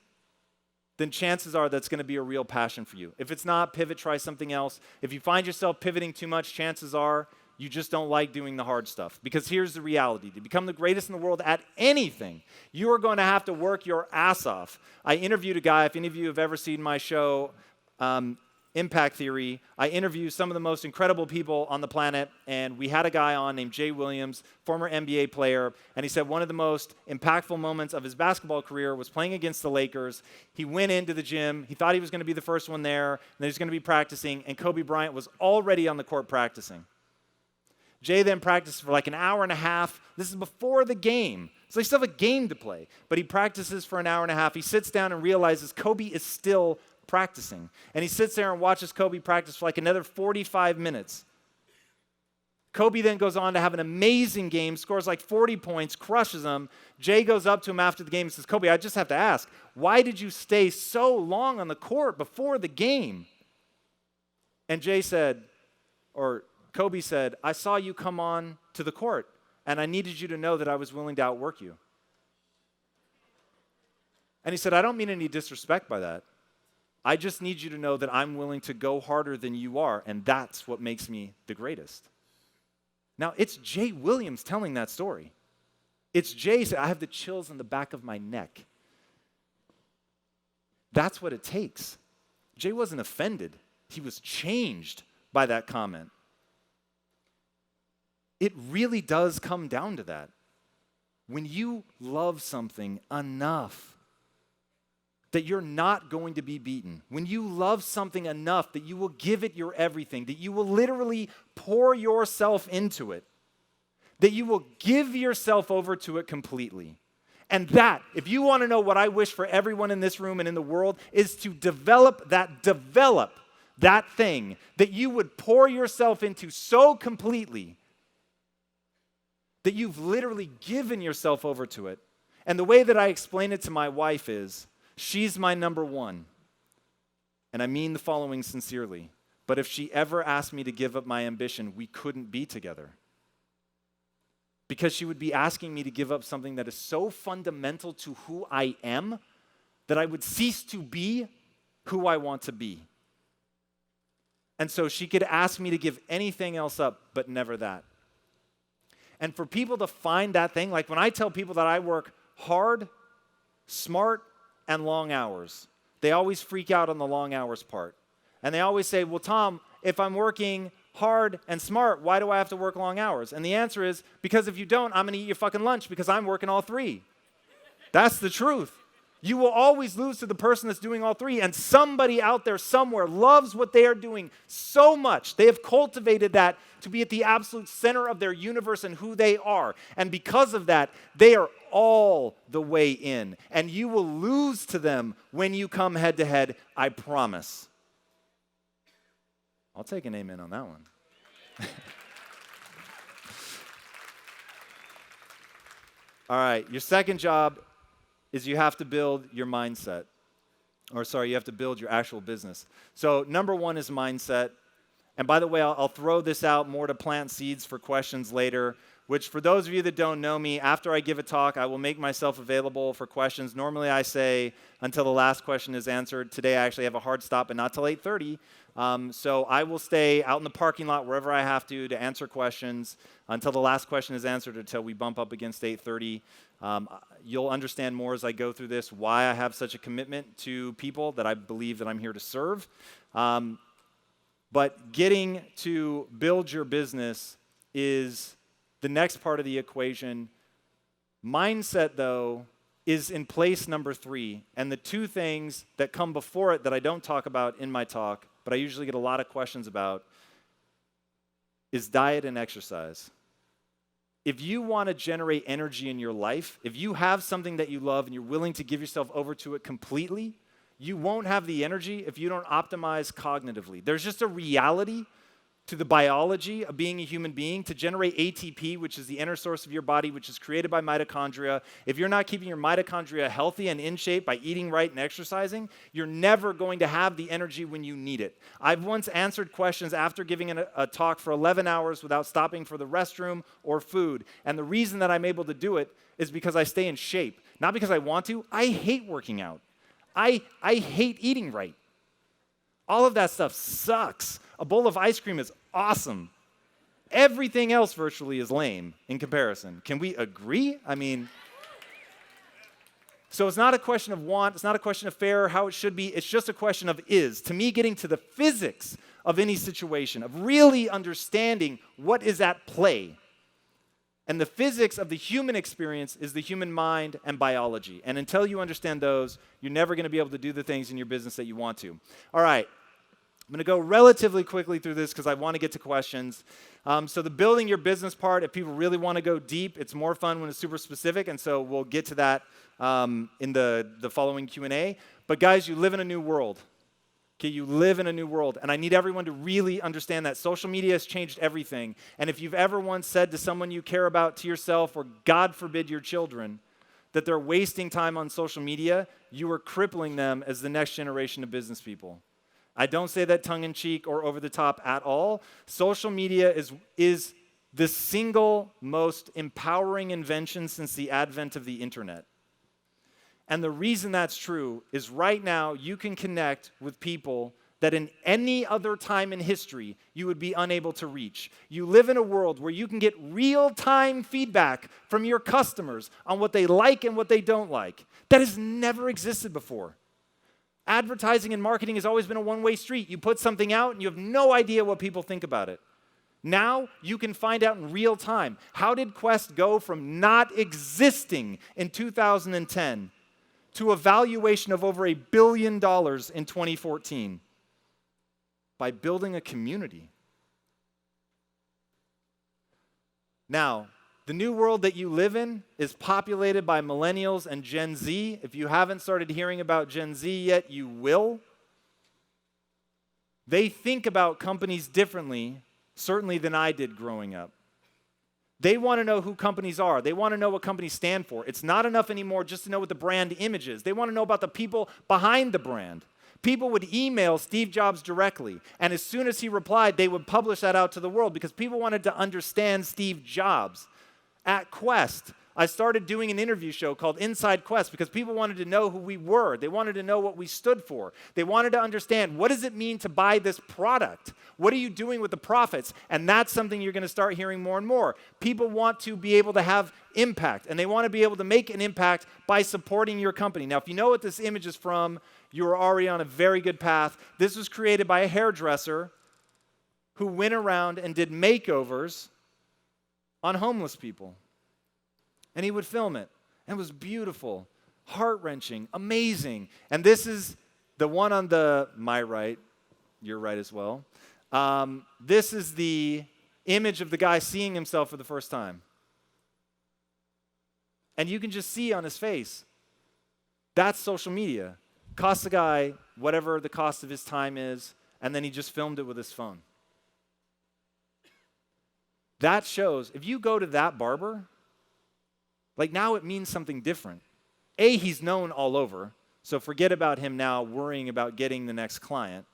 then chances are that's going to be a real passion for you. If it's not, pivot, try something else. If you find yourself pivoting too much, chances are you just don't like doing the hard stuff. Because here's the reality. To become the greatest in the world at anything, you are going to have to work your ass off. I interviewed a guy, if any of you have ever seen my show, Impact Theory, I interview some of the most incredible people on the planet, and we had a guy on named Jay Williams, former NBA player, and he said one of the most impactful moments of his basketball career was playing against the Lakers. He went into the gym, he thought he was going to be the first one there, and then he was going to be practicing, and Kobe Bryant was already on the court practicing. Jay then practiced for like an hour and a half. This is before the game. So they still have a game to play, but he practices for an hour and a half. He sits down and realizes Kobe is still practicing. And he sits there and watches Kobe practice for like another 45 minutes. Kobe then goes on to have an amazing game, scores like 40 points, crushes them. Jay goes up to him after the game and says, Kobe, I just have to ask, why did you stay so long on the court before the game? And Jay said, or Kobe said, I saw you come on to the court, and I needed you to know that I was willing to outwork you. And he said, I don't mean any disrespect by that. I just need you to know that I'm willing to go harder than you are, and that's what makes me the greatest. Now, it's Jay Williams telling that story. It's Jay saying, I have the chills on the back of my neck. That's what it takes. Jay wasn't offended. He was changed by that comment. It really does come down to that. When you love something enough that you're not going to be beaten, when you love something enough that you will give it your everything, that you will literally pour yourself into it, that you will give yourself over to it completely. And that, if you want to know what I wish for everyone in this room and in the world, is to develop that thing that you would pour yourself into so completely that you've literally given yourself over to it. And the way that I explain it to my wife is, she's my number one. And I mean the following sincerely. But if she ever asked me to give up my ambition, we couldn't be together. Because she would be asking me to give up something that is so fundamental to who I am that I would cease to be who I want to be. And so she could ask me to give anything else up, but never that. And for people to find that thing, like when I tell people that I work hard, smart, and long hours, they always freak out on the long hours part. And they always say, well, Tom, if I'm working hard and smart, why do I have to work long hours? And the answer is, because if you don't, I'm going to eat your fucking lunch because I'm working all three. That's the truth. You will always lose to the person that's doing all three, and somebody out there somewhere loves what they are doing so much. They have cultivated that to be at the absolute center of their universe and who they are. And because of that, they are all the way in. And you will lose to them when you come head to head, I promise. I'll take an amen on that one. All right, your second job is you have to build your mindset. You have to build your actual business. So number one is mindset. And by the way, I'll throw this out more to plant seeds for questions later, which for those of you that don't know me, after I give a talk, I will make myself available for questions. Normally I say until the last question is answered. Today I actually have a hard stop, but not till 8:30. So I will stay out in the parking lot wherever I have to answer questions until the last question is answered, until we bump up against 8:30. You'll understand more as I go through this, why I have such a commitment to people that I believe that I'm here to serve. But getting to build your business is the next part of the equation. Mindset, though, is in place number 3. And the two things that come before it that I don't talk about in my talk, but I usually get a lot of questions about, is diet and exercise. If you want to generate energy in your life, if you have something that you love and you're willing to give yourself over to it completely, you won't have the energy if you don't optimize cognitively. There's just a reality to the biology of being a human being. To generate ATP, which is the inner source of your body, which is created by mitochondria, if you're not keeping your mitochondria healthy and in shape by eating right and exercising, you're never going to have the energy when you need it. I've once answered questions after giving a talk for 11 hours without stopping for the restroom or food. And the reason that I'm able to do it is because I stay in shape, not because I want to. I hate working out. I hate eating right. All of that stuff sucks. A bowl of ice cream is awesome. Everything else virtually is lame in comparison. Can we agree? I mean, so it's not a question of want, it's not a question of fair, how it should be, it's just a question of is. To me, getting to the physics of any situation, of really understanding what is at play. And the physics of the human experience is the human mind and biology. And until you understand those, you're never going to be able to do the things in your business that you want to. All right. I'm going to go relatively quickly through this because I want to get to questions. So the building your business part, if people really want to go deep, it's more fun when it's super specific. And so we'll get to that in the following Q&A. But guys, you live in a new world. Okay, you live in a new world, and I need everyone to really understand that. Social media has changed everything, and if you've ever once said to someone you care about, to yourself, or God forbid your children, that they're wasting time on social media, you are crippling them as the next generation of business people. I don't say that tongue-in-cheek or over the top at all. Social media is the single most empowering invention since the advent of the internet. And the reason that's true is right now you can connect with people that in any other time in history you would be unable to reach. You live in a world where you can get real-time feedback from your customers on what they like and what they don't like. That has never existed before. Advertising and marketing has always been a one-way street. You put something out and you have no idea what people think about it. Now you can find out in real time. How did Quest go from not existing in 2010 to a valuation of over $1 billion in 2014? By building a community. Now, the new world that you live in is populated by millennials and Gen Z. If you haven't started hearing about Gen Z yet, you will. They think about companies differently, certainly than I did growing up. They want to know who companies are. They want to know what companies stand for. It's not enough anymore just to know what the brand image is. They want to know about the people behind the brand. People would email Steve Jobs directly, and as soon as he replied, they would publish that out to the world because people wanted to understand Steve Jobs. At Quest, I started doing an interview show called Inside Quest because people wanted to know who we were. They wanted to know what we stood for. They wanted to understand, what does it mean to buy this product? What are you doing with the profits? And that's something you're going to start hearing more and more. People want to be able to have impact, and they want to be able to make an impact by supporting your company. Now, if you know what this image is from, you're already on a very good path. This was created by a hairdresser who went around and did makeovers on homeless people. And he would film it. And it was beautiful, heart-wrenching, amazing. And this is the one on my right, your right as well. This is the image of the guy seeing himself for the first time. And you can just see on his face, that's social media. Cost the guy whatever the cost of his time is, and then he just filmed it with his phone. That shows, if you go to that barber, like now it means something different. A, he's known all over, so forget about him now worrying about getting the next client.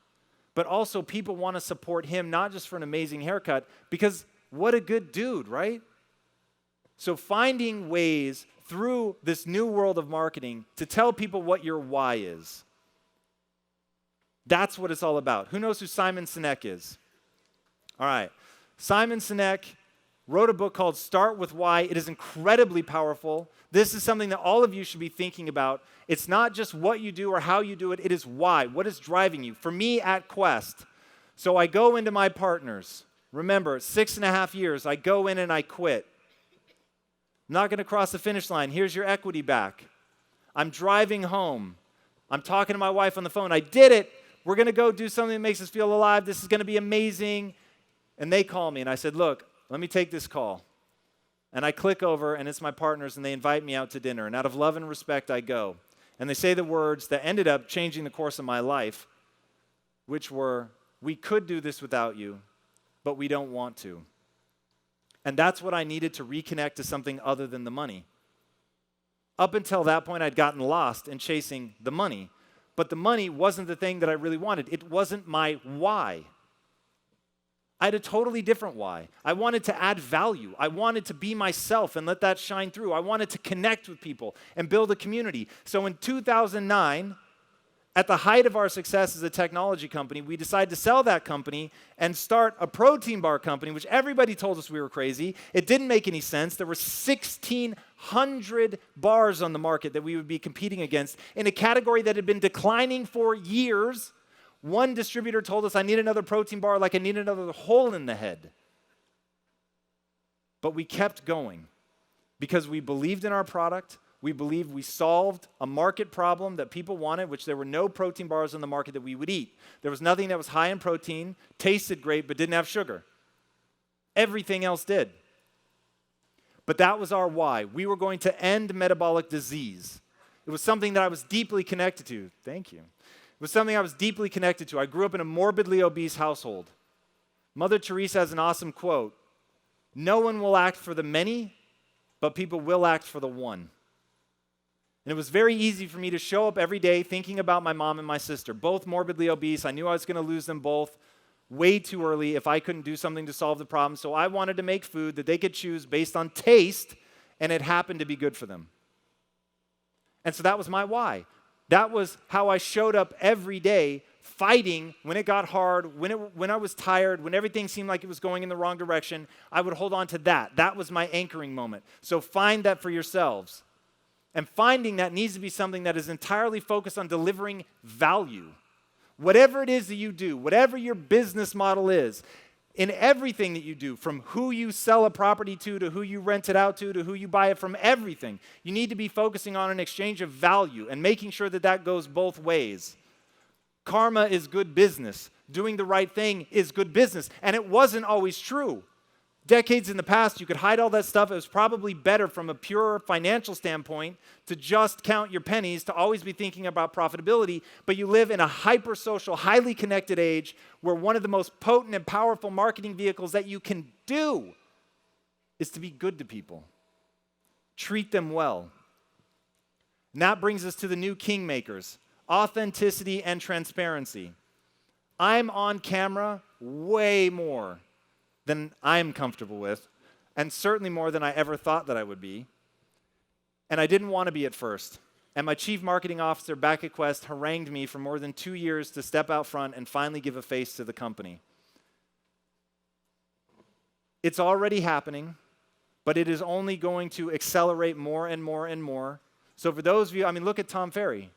But also people want to support him not just for an amazing haircut, because what a good dude, right? So finding ways through this new world of marketing to tell people what your why is. That's what it's all about. Who knows who Simon Sinek is? All right. Simon Sinek wrote a book called Start With Why. It is incredibly powerful. This is something that all of you should be thinking about. It's not just what you do or how you do it. It is why. What is driving you? For me at Quest, So I go into my partners. Remember, 6.5 years, I go in and I quit. I'm not going to cross the finish line. Here's your equity back. I'm driving home. I'm talking to my wife on the phone. I did it. We're going to go do something that makes us feel alive. This is going to be amazing. And they call me, and I said, look, let me take this call. And I click over, and it's my partners, and they invite me out to dinner. And out of love and respect, I go. And they say the words that ended up changing the course of my life, which were, we could do this without you, but we don't want to. And that's what I needed to reconnect to something other than the money. Up until that point, I'd gotten lost in chasing the money. But the money wasn't the thing that I really wanted. It wasn't my why. I had a totally different why. I wanted to add value. I wanted to be myself and let that shine through. I wanted to connect with people and build a community. So in 2009, at the height of our success as a technology company, we decided to sell that company and start a protein bar company, which everybody told us we were crazy. It didn't make any sense. There were 1,600 bars on the market that we would be competing against in a category that had been declining for years. One distributor told us, I need another protein bar like I need another hole in the head. But we kept going because we believed in our product. We believed we solved a market problem that people wanted, which there were no protein bars on the market that we would eat. There was nothing that was high in protein, tasted great, but didn't have sugar. Everything else did. But that was our why. We were going to end metabolic disease. It was something that I was deeply connected to. Thank you. It was something I was deeply connected to. I grew up in a morbidly obese household. Mother Teresa has an awesome quote. No one will act for the many, but people will act for the one. And it was very easy for me to show up every day thinking about my mom and my sister, both morbidly obese. I knew I was going to lose them both way too early if I couldn't do something to solve the problem. So I wanted to make food that they could choose based on taste, and it happened to be good for them. And so that was my why. That was how I showed up every day, fighting when it got hard, when I was tired, when everything seemed like it was going in the wrong direction. I would hold on to that. That was my anchoring moment. So find that for yourselves. And finding that needs to be something that is entirely focused on delivering value. Whatever it is that you do, whatever your business model is, in everything that you do, from who you sell a property to who you rent it out to who you buy it from, everything, you need to be focusing on an exchange of value and making sure that that goes both ways. Karma is good business. Doing the right thing is good business. And it wasn't always true. Decades in the past, you could hide all that stuff. It was probably better from a pure financial standpoint to just count your pennies, to always be thinking about profitability. But you live in a hyper-social, highly connected age where one of the most potent and powerful marketing vehicles that you can do is to be good to people. Treat them well. And that brings us to the new kingmakers, authenticity and transparency. I'm on camera way more than I'm comfortable with, and certainly more than I ever thought that I would be. And I didn't want to be at first. And my chief marketing officer back at Quest harangued me for more than 2 years to step out front and finally give a face to the company. It's already happening, but it is only going to accelerate more and more and more. So for those of you, look at Tom Ferry.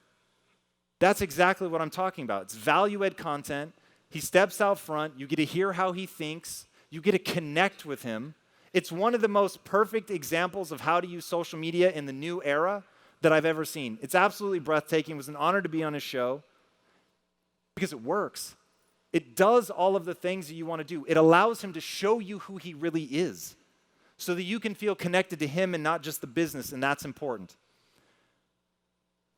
That's exactly what I'm talking about. It's value-add content. He steps out front. You get to hear how he thinks. You get to connect with him. It's one of the most perfect examples of how to use social media in the new era that I've ever seen. It's absolutely breathtaking. It was an honor to be on his show because it works. It does all of the things that you want to do. It allows him to show you who he really is so that you can feel connected to him and not just the business, and that's important.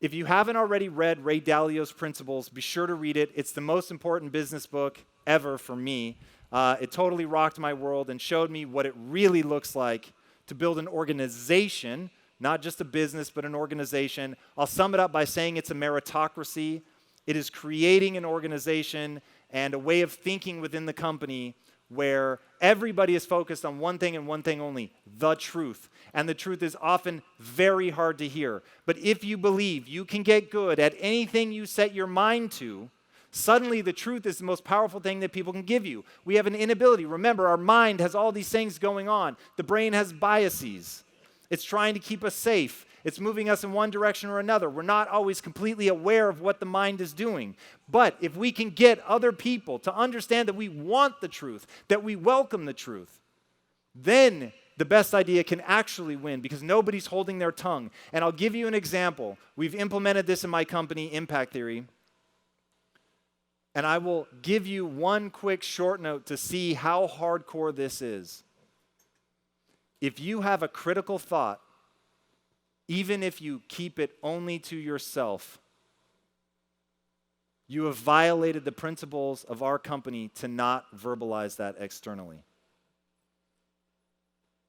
If you haven't already read Ray Dalio's Principles, be sure to read it. It's the most important business book ever for me. It totally rocked my world and showed me what it really looks like to build an organization, not just a business, but an organization. I'll sum it up by saying it's a meritocracy. It is creating an organization and a way of thinking within the company where everybody is focused on one thing and one thing only, the truth. And the truth is often very hard to hear. But if you believe you can get good at anything you set your mind to, suddenly the truth is the most powerful thing that people can give you. We have an inability. Remember, our mind has all these things going on. The brain has biases. It's trying to keep us safe. It's moving us in one direction or another. We're not always completely aware of what the mind is doing. But if we can get other people to understand that we want the truth, that we welcome the truth, then the best idea can actually win because nobody's holding their tongue. And I'll give you an example. We've implemented this in my company, Impact Theory. And I will give you one quick short note to see how hardcore this is. If you have a critical thought, even if you keep it only to yourself, you have violated the principles of our company to not verbalize that externally.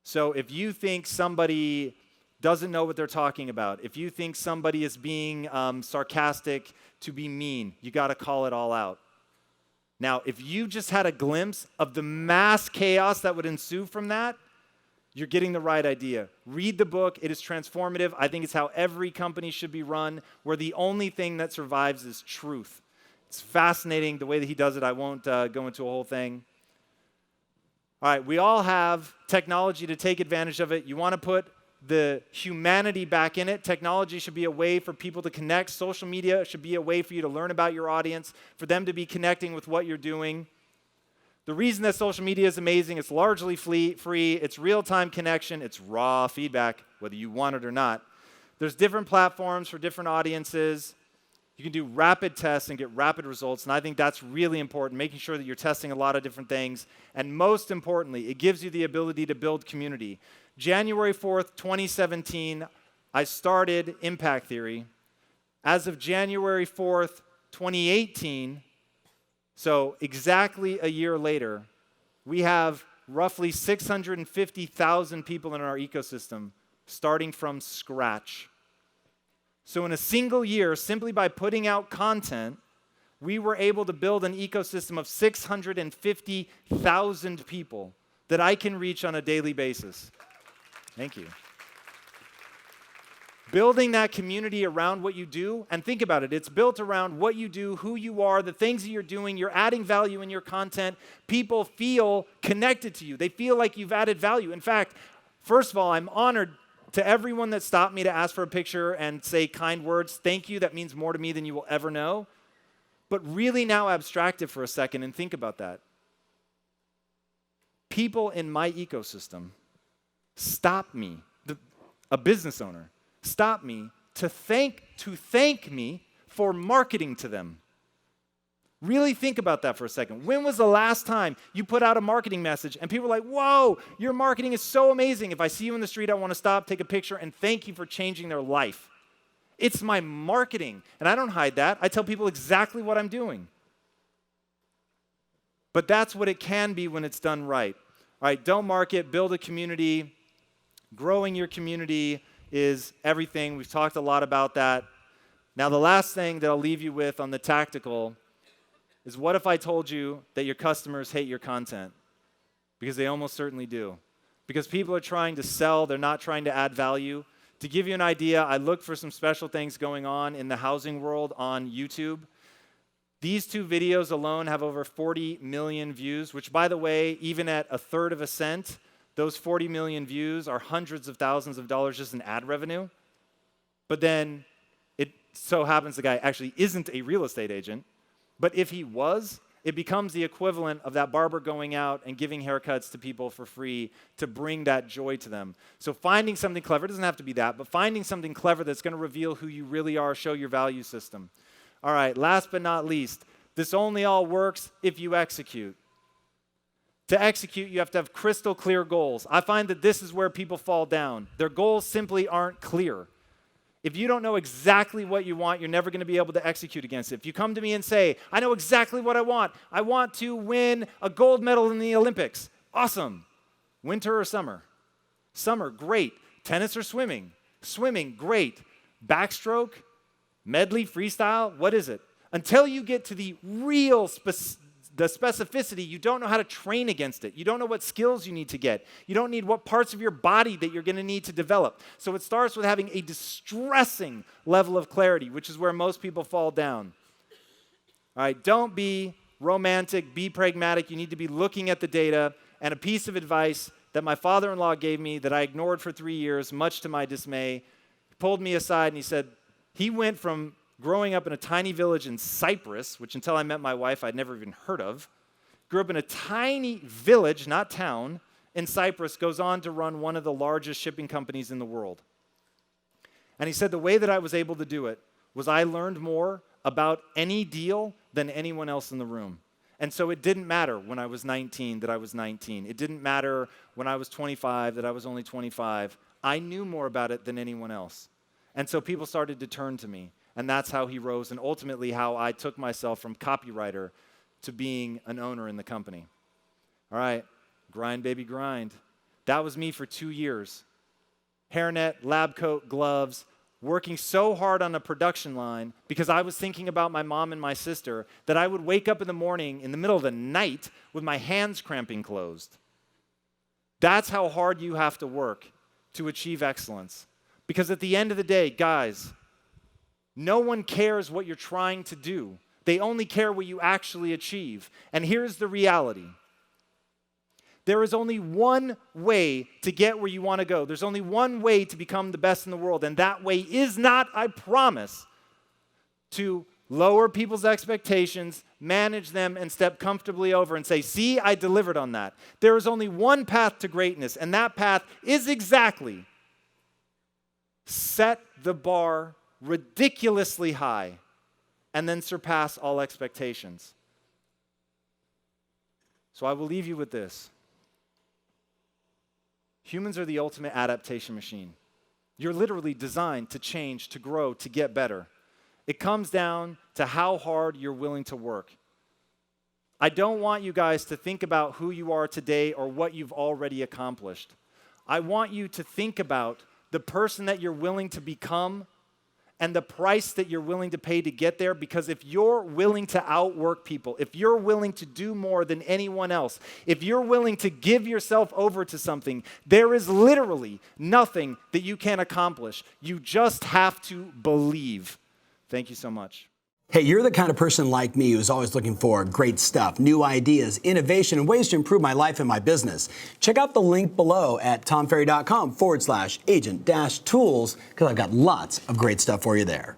So if you think somebody doesn't know what they're talking about, if you think somebody is being sarcastic to be mean, you got to call it all out. Now, if you just had a glimpse of the mass chaos that would ensue from that, you're getting the right idea. Read the book. It is transformative. I think it's how every company should be run, where the only thing that survives is truth. It's fascinating the way that he does it. I won't go into a whole thing. All right, we all have technology to take advantage of it. You want to put the humanity back in it. Technology should be a way for people to connect. Social media should be a way for you to learn about your audience, for them to be connecting with what you're doing. The reason that social media is amazing, it's largely free, it's real-time connection, it's raw feedback, whether you want it or not. There's different platforms for different audiences. You can do rapid tests and get rapid results, and I think that's really important, making sure that you're testing a lot of different things. And most importantly, it gives you the ability to build community. January 4th, 2017, I started Impact Theory. As of January 4th, 2018, so exactly a year later, we have roughly 650,000 people in our ecosystem starting from scratch. So in a single year, simply by putting out content, we were able to build an ecosystem of 650,000 people that I can reach on a daily basis. Thank you. Building that community around what you do, and think about it, it's built around what you do, who you are, the things that you're doing, you're adding value in your content. People feel connected to you. They feel like you've added value. In fact, first of all, I'm honored to everyone that stopped me to ask for a picture and say kind words. Thank you. That means more to me than you will ever know. But really now abstract it for a second and think about that. People in my ecosystem stop me, a business owner, stop me to thank me for marketing to them. Really think about that for a second. When was the last time you put out a marketing message and people were like, whoa, your marketing is so amazing. If I see you in the street, I want to stop, take a picture, and thank you for changing their life. It's my marketing, and I don't hide that. I tell people exactly what I'm doing. But that's what it can be when it's done right. All right, don't market, build a community. Growing your community is everything. We've talked a lot about that. Now, the last thing that I'll leave you with on the tactical is, what if I told you that your customers hate your content? Because they almost certainly do. Because people are trying to sell, they're not trying to add value. To give you an idea, I looked for some special things going on in the housing world on YouTube. These two videos alone have over 40 million views, which, by the way, even at a third of a cent, those 40 million views are hundreds of thousands of dollars just in ad revenue. But then it so happens the guy actually isn't a real estate agent. But if he was, it becomes the equivalent of that barber going out and giving haircuts to people for free to bring that joy to them. So finding something clever, it doesn't have to be that, but finding something clever that's going to reveal who you really are, show your value system. All right, last but not least, this only all works if you execute. To execute, you have to have crystal clear goals. I find that this is where people fall down. Their goals simply aren't clear. If you don't know exactly what you want, you're never going to be able to execute against it. If you come to me and say, I know exactly what I want to win a gold medal in the Olympics. Awesome. Winter or summer? Summer, great. Tennis or swimming? Swimming, great. Backstroke? Medley, freestyle? What is it? Until you get to the real specificity, you don't know how to train against it. You don't know what skills you need to get. You don't need what parts of your body that you're going to need to develop. So it starts with having a distressing level of clarity, which is where most people fall down. All right, don't be romantic, be pragmatic. You need to be looking at the data. And a piece of advice that my father-in-law gave me that I ignored for 3 years, much to my dismay: pulled me aside and he said, he went from growing up in a tiny village in Cyprus, which until I met my wife I'd never even heard of, grew up in a tiny village, not town, in Cyprus, goes on to run one of the largest shipping companies in the world. And he said the way that I was able to do it was I learned more about any deal than anyone else in the room. And so it didn't matter when I was 19 that I was 19. It didn't matter when I was 25 that I was only 25. I knew more about it than anyone else. And so people started to turn to me. And that's how he rose and ultimately how I took myself from copywriter to being an owner in the company. All right, grind, baby, grind. That was me for 2 years. Hairnet, lab coat, gloves, working so hard on a production line because I was thinking about my mom and my sister that I would wake up in the morning in the middle of the night with my hands cramping closed. That's how hard you have to work to achieve excellence. Because at the end of the day, guys, no one cares what you're trying to do. They only care what you actually achieve. And here's the reality. There is only one way to get where you want to go. There's only one way to become the best in the world. And that way is not, I promise, to lower people's expectations, manage them, and step comfortably over and say, see, I delivered on that. There is only one path to greatness, and that path is exactly set the bar ridiculously high and then surpass all expectations. So I will leave you with this. Humans are the ultimate adaptation machine. You're literally designed to change, to grow, to get better. It comes down to how hard you're willing to work. I don't want you guys to think about who you are today or what you've already accomplished. I want you to think about the person that you're willing to become and the price that you're willing to pay to get there, because if you're willing to outwork people, if you're willing to do more than anyone else, if you're willing to give yourself over to something, there is literally nothing that you can't accomplish. You just have to believe. Thank you so much. Hey, you're the kind of person like me who's always looking for great stuff, new ideas, innovation, and ways to improve my life and my business. Check out the link below at tomferry.com/agent-tools because I've got lots of great stuff for you there.